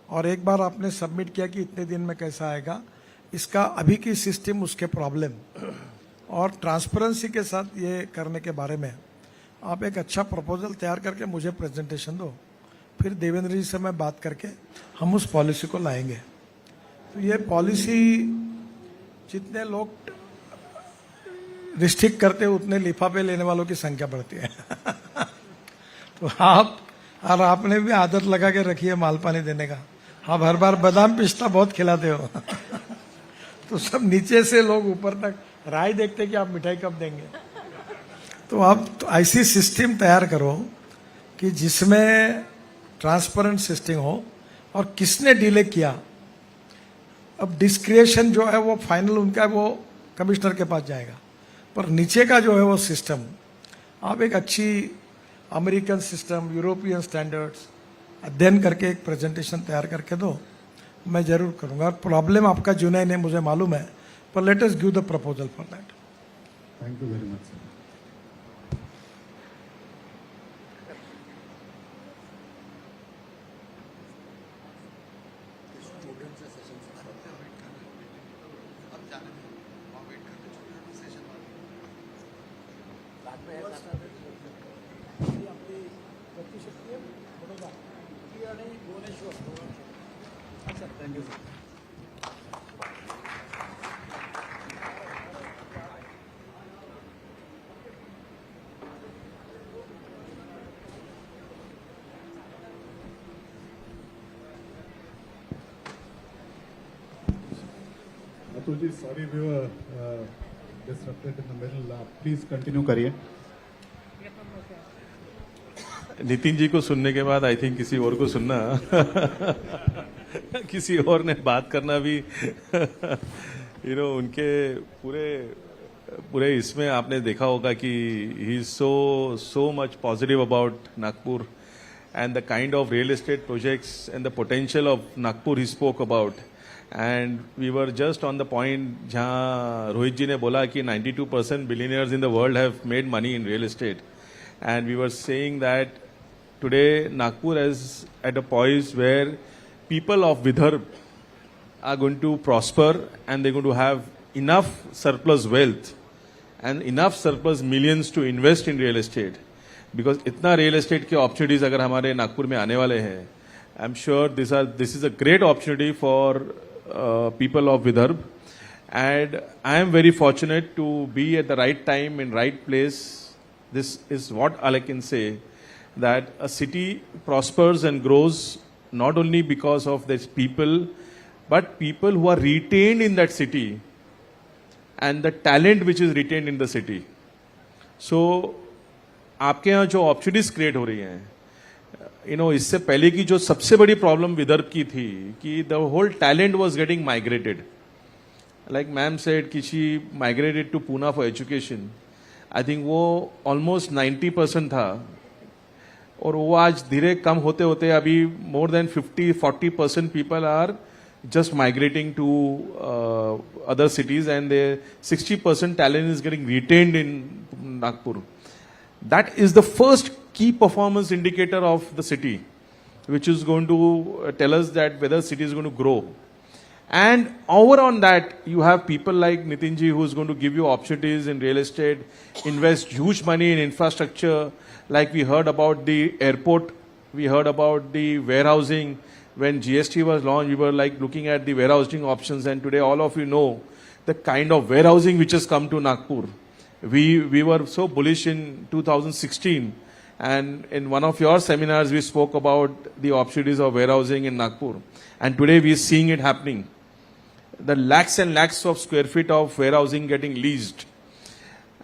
और एक बार आपने सबमिट किया कि इतने दिन में कैसा आएगा, इसका अभी की सिस्टम उसके प्रॉब्लम और ट्रांसपेरेंसी के साथ ये करने के बारे में आप एक अच्छा प्रपोजल तैयार करके मुझे प्रेजेंटेशन दो, फिर देवेंद्र जी से मैं बात करके हम उस पॉलिसी को लाएंगे। तो ये पॉलिसी जितने लोग रिस्ट्रिक्ट करते हैं उतने लिफाफे लेने वालों की संख्या बढ़ती है। तो आप और आपने भी आदत लगा के रखी है माल पानी देने का। आप हर बार बादाम पिस्ता बहुत खिलाते हो। तो सब नीचे से लोग ऊपर तक राय देखते कि आप मिठाई कब देंगे। तो आप तो ऐसी सिस्टम तैयार करो कि जिसमें ट्रांसपेरेंट सिस्टम हो और किसने डिले किया। अब डिस्क्रिएशन जो है वो फाइनल उनका वो कमिश्नर के पास जाएगा, पर नीचे का जो है वो सिस्टम आप एक अच्छी अमेरिकन सिस्टम, यूरोपियन स्टैंडर्ड्स अध्ययन करके एक प्रेजेंटेशन तैयार करके दो, मैं जरूर करूंगा। और प्रॉब्लम आपका जुनैन है मुझे मालूम है, पर let us give the proposal for that. Thank you very much sir. Atul ji, sorry we were disrupted in the middle, please continue करिए। नितिन जी को सुनने के बाद आई थिंक किसी और को सुनना किसी और ने बात करना भी उनके पूरे इसमें आपने देखा होगा कि he is so much positive about Nagpur and the kind of real estate projects and the potential of Nagpur he spoke about. And we were just on the point जहाँ रोहित जी ने बोला कि 92% billionaires in the world have made money in real estate, and we were saying that today Nagpur is at a point where people of Vidarbha are going to prosper and they're going to have enough surplus wealth and enough surplus millions to invest in real estate, because इतना real estate के opportunities अगर हमारे नागपुर में आने वाले हैं, I'm sure this is a great opportunity for people of Vidarbha, and I am very fortunate to be at the right time in right place. This is what I can say, that a city prospers and grows not only because of its people, but people who are retained in that city and the talent which is retained in the city. So आपके यहाँ जो opportunities create हो रही हैं, इससे पहले की जो सबसे बड़ी प्रॉब्लम विदर्भ की थी कि the whole talent was getting migrated, like ma'am said कि she migrated to Poona for education. I think वो ऑलमोस्ट 90% था, और वो आज धीरे कम होते होते अभी more than 50-40% people are just migrating to other cities, and their 60% talent is getting retained in Nagpur. That is the first key performance indicator of the city, which is going to tell us that whether city is going to grow. And over on that, you have people like Nitinji, who is going to give you opportunities in real estate, invest huge money in infrastructure. Like we heard about the airport, we heard about the warehousing. When GST was launched, we were like looking at the warehousing options, and today all of you know the kind of warehousing which has come to Nagpur. We were so bullish in 2016, and in one of your seminars we spoke about the opportunities of warehousing in Nagpur, and today we are seeing it happening. The lakhs and lakhs of square feet of warehousing getting leased.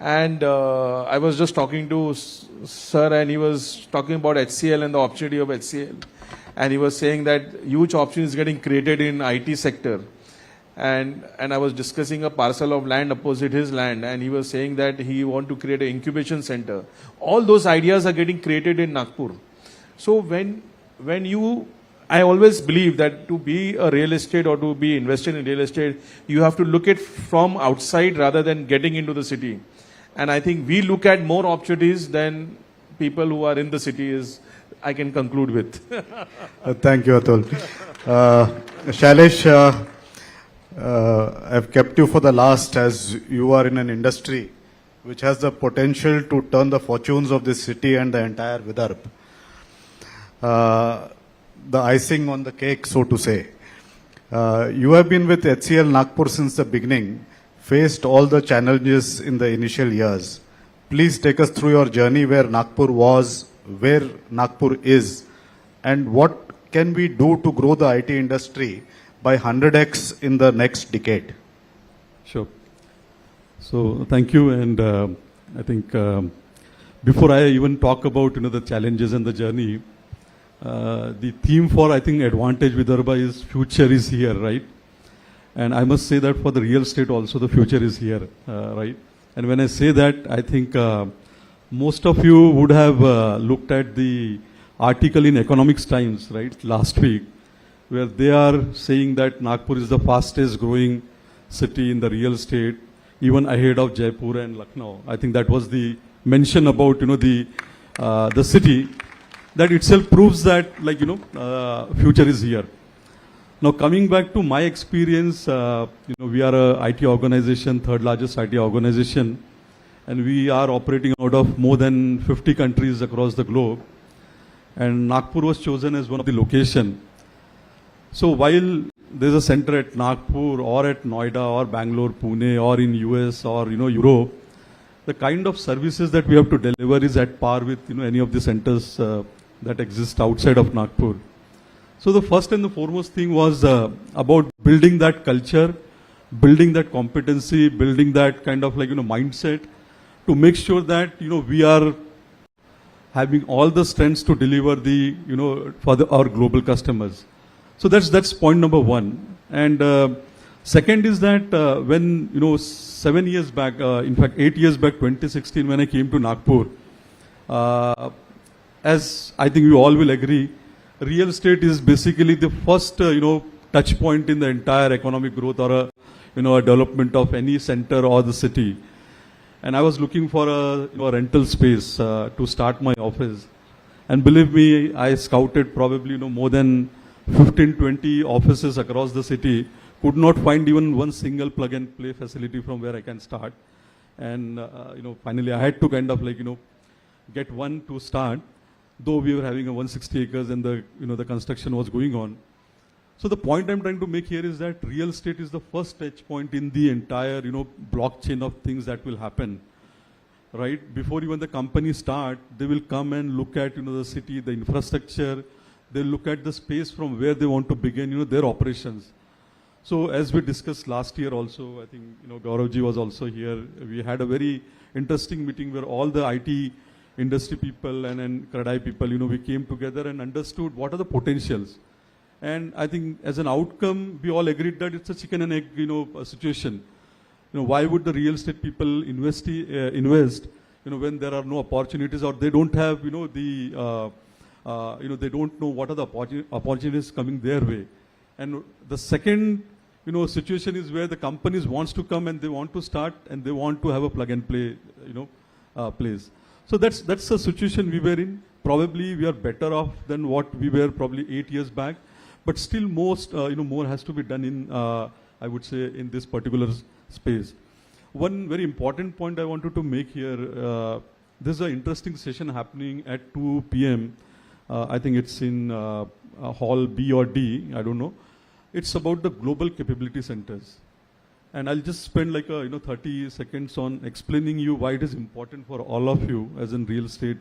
And I was just talking to sir, and he was talking about HCL and the opportunity of HCL. And he was saying that huge opportunities getting created in IT sector. And I was discussing a parcel of land opposite his land, and he was saying that he want to create an incubation center. All those ideas are getting created in Nagpur. So when I always believe that to be a real estate or to be invested in real estate, you have to look at from outside rather than getting into the city. And I think we look at more opportunities than people who are in the city, is I can conclude with. Thank you, Atul. Shailesh, I've kept you for the last, as you are in an industry which has the potential to turn the fortunes of this city and the entire Vidarbha. The icing on the cake, so to say. You have been with HCL Nagpur since the beginning, faced all the challenges in the initial years. Please take us through your journey, where Nagpur was, where Nagpur is, and what can we do to grow the IT industry by 100x in the next decade? Sure. So thank you, and I think before I even talk about the challenges and the journey, the theme for I think Advantage Vidarbha is future is here, right? And I must say that for the real estate also the future is here, right? And when I say that, I think most of you would have looked at the article in Economics Times, right, last week, where they are saying that Nagpur is the fastest growing city in the real estate, even ahead of Jaipur and Lucknow. I think that was the mention about the city. That itself proves that future is here. Now coming back to my experience, we are a IT organization, third largest IT organization, and we are operating out of more than 50 countries across the globe. And Nagpur was chosen as one of the location. So while there's a center at Nagpur or at Noida or Bangalore, Pune or in US or Europe, the kind of services that we have to deliver is at par with any of the centers that exist outside of Nagpur. So the first and the foremost thing was about building that culture, building that competency, building that kind of mindset to make sure that we are having all the strengths to deliver the for our global customers. So that's point number one. And second is that when 7 years back, in fact 8 years back, 2016, when I came to Nagpur, as I think you all will agree, real estate is basically the first touch point in the entire economic growth or a development of any center or the city. And I was looking for a rental space to start my office. And believe me, I scouted probably more than 15-20 offices across the city, could not find even one single plug and play facility from where I can start. And finally I had to kind of get one to start, though we were having a 160 acres and the construction was going on. So the point I'm trying to make here is that real estate is the first touch point in the entire blockchain of things that will happen, right? Before even the company start, they will come and look at the city, the infrastructure. They'll look at the space from where they want to begin their operations. So as we discussed last year also, I think Gauravji was also here. We had a very interesting meeting where all the IT industry people and CREDAI people, we came together and understood what are the potentials. And I think as an outcome, we all agreed that it's a chicken and egg, situation. Why would the real estate people invest, when there are no opportunities or they don't have, they don't know what are the opportunities coming their way. And the second, situation is where the companies wants to come and they want to start and they want to have a plug and play, place. So that's the situation we were in. Probably we are better off than what we were probably 8 years back, but still most, more has to be done in, I would say, in this particular space. One very important point I wanted to make here, there's an interesting session happening at 2 p.m. I think it's in hall B or D, I don't know. It's about the global capability centers. And I'll just spend like 30 seconds on explaining you why it is important for all of you as in real estate,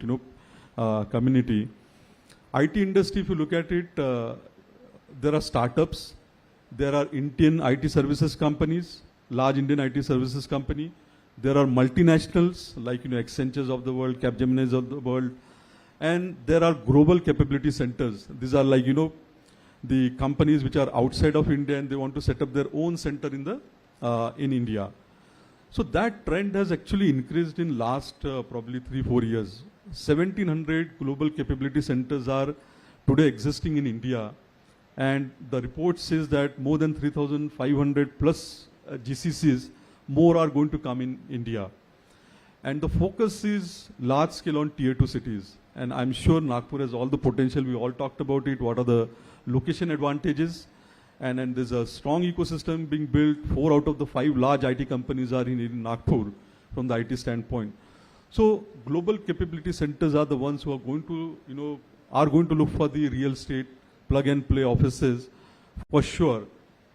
community. IT industry, if you look at it, there are startups, there are Indian IT services companies, large Indian IT services company. There are multinationals like Accentures of the world, Capgeminis of the world, and there are global capability centers. These are like the companies which are outside of India and they want to set up their own center in India. So that trend has actually increased in last probably 3-4 years. 1,700 global capability centers are today existing in India, and the report says that more than 3,500 plus GCCs more are going to come in India. And the focus is large scale on tier 2 cities. And I'm sure Nagpur has all the potential. We all talked about it. What are the location advantages? And then there's a strong ecosystem being built. 4 out of the 5 large IT companies are in Nagpur from the IT standpoint. So global capability centers are the ones who are going to, look for the real estate plug and play offices for sure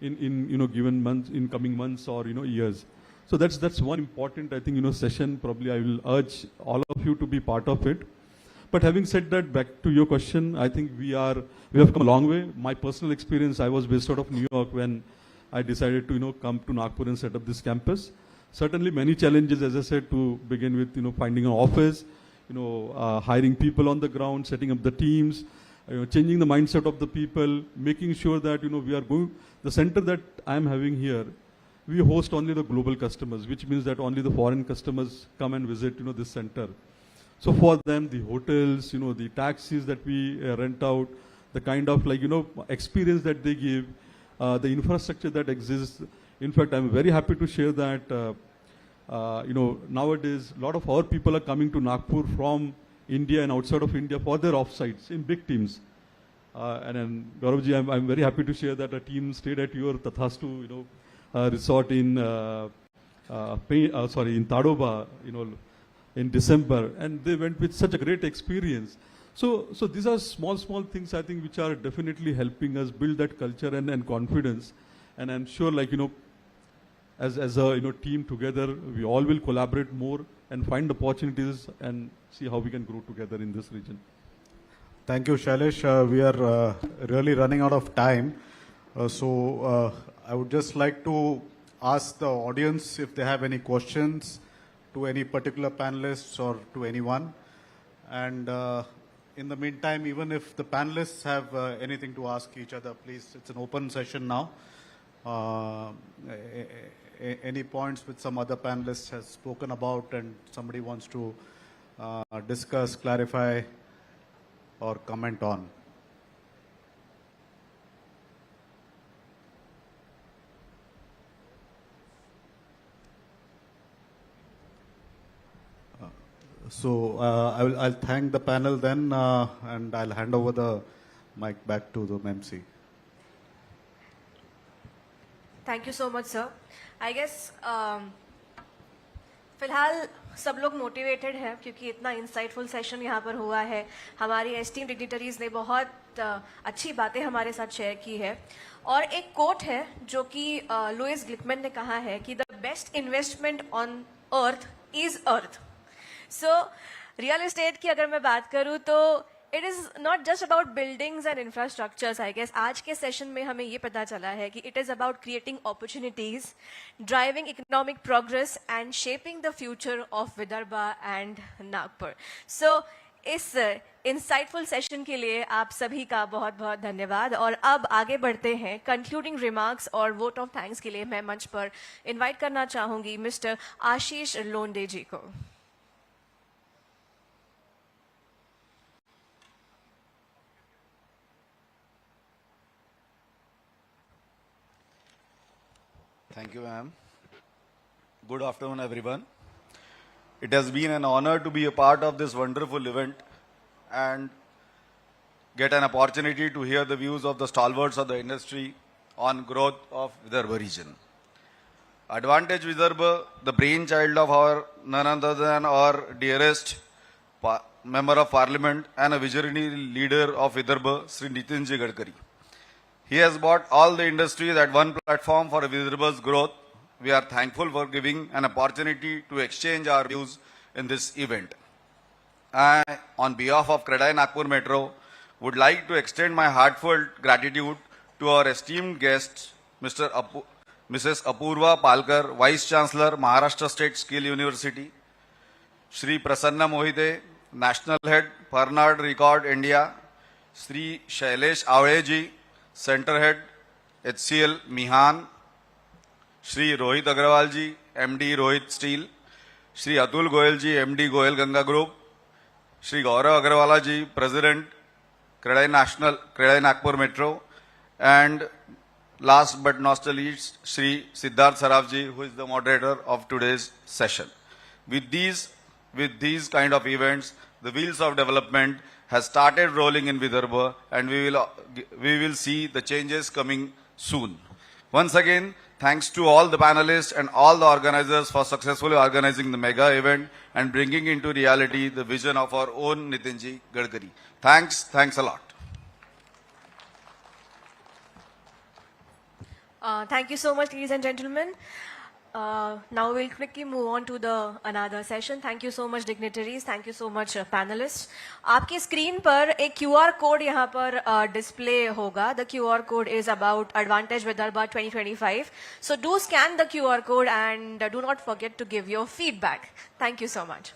in given months, in coming months or years. So that's one important, I think, session. Probably I will urge all of you to be part of it. But having said that, back to your question, I think we have come a long way. My personal experience, I was based out of New York when I decided to come to Nagpur and set up this campus. Certainly many challenges, as I said, to begin with, finding an office, hiring people on the ground, setting up the teams, changing the mindset of the people, making sure that we are going. The center that I am having here, we host only the global customers, which means that only the foreign customers come and visit this center. So for them, the hotels, the taxis that we rent out, the kind of experience that they give, the infrastructure that exists. In fact, I'm very happy to share that nowadays a lot of our people are coming to Nagpur from India and outside of India for their offsites in big teams. And then Gauravji, I'm very happy to share that a team stayed at your Tathastu, resort in Tadoba, in December, and they went with such a great experience. So these are small things, I think, which are definitely helping us build that culture and confidence. And I'm sure, as a team together, we all will collaborate more and find opportunities and see how we can grow together in this region. Thank you, Shailesh. We are really running out of time. So I would just like to ask the audience if they have any questions to any particular panelists or to anyone. And in the meantime, even if the panelists have anything to ask each other, please, it's an open session now. Any points which some other panelists has spoken about and somebody wants to discuss, clarify, or comment on? So I'll thank the panel then, and I'll hand over the mic back to the MC. Thank you so much, sir. I guess फिलहाल सब लोग motivated हैं क्योंकि इतना insightful session यहाँ पर हुआ है. हमारी एस्टीम डिग्निटरीज ने बहुत अच्छी बातें हमारे साथ शेयर की है. और एक कोट है जो कि लुइस ग्लिकमैन ने कहा है कि the best investment on earth is earth. So real estate की अगर मैं बात करूँ तो it is not just about buildings and infrastructures. I guess आज के सेशन में हमें ये पता चला है कि it is about creating opportunities, driving economic progress and shaping the future of Vidarbha and Nagpur. So इस इंसाइटफुल सेशन के लिए आप सभी का बहुत बहुत धन्यवाद. और अब आगे बढ़ते हैं. कंक्लूडिंग रिमार्क्स और वोट ऑफ थैंक्स के लिए मैं मंच पर इन्वाइट करना चाहूंगी मिस्टर आशीष लोंडे जी को. Thank you, ma'am. Good afternoon, everyone. It has been an honor to be a part of this wonderful event and get an opportunity to hear the views of the stalwarts of the industry on growth of Vidarbha region. Advantage Vidarbha, the brainchild of our none other than our dearest Member of Parliament and a visionary leader of Vidarbha, Sri Nitinji Gadkari. He has brought all the industries at one platform for Vidarbha's growth. We are thankful for giving an opportunity to exchange our views in this event. I, on behalf of Kredai Nagpur Metro, would like to extend my heartfelt gratitude to our esteemed guests, Mrs. Apurva Palkar, Vice Chancellor, Maharashtra State Skill University, Shri Prasanna Mohite, National Head, Pernard Record India, Shri Shailesh Avaleji, Center Head, HCL Mihan, Shri Rohit Agrawalji, MD Rohit Steel, Shri Atul Goyalji, MD Goyal Ganga Group, Shri Gaurav Agrawalaji, President, Kredai Nagpur Metro, and last but not least, Shri Siddharth Sarafji, who is the moderator of today's session. With these kind of events, the wheels of development has started rolling in Vidarbha, and we will see the changes coming soon. Once again, thanks to all the panelists and all the organizers for successfully organizing the mega event and bringing into reality the vision of our own Nitinji Gadkari. Thanks a lot. Thank you so much, ladies and gentlemen. Now we'll quickly move on to the another session. Thank you so much, dignitaries. Thank you so much, panelists. आपकी screen पर एक QR code यहाँ पर display होगा. The QR code is about Advantage Vidarbha 2025. So do scan the QR code and do not forget to give your feedback. Thank you so much.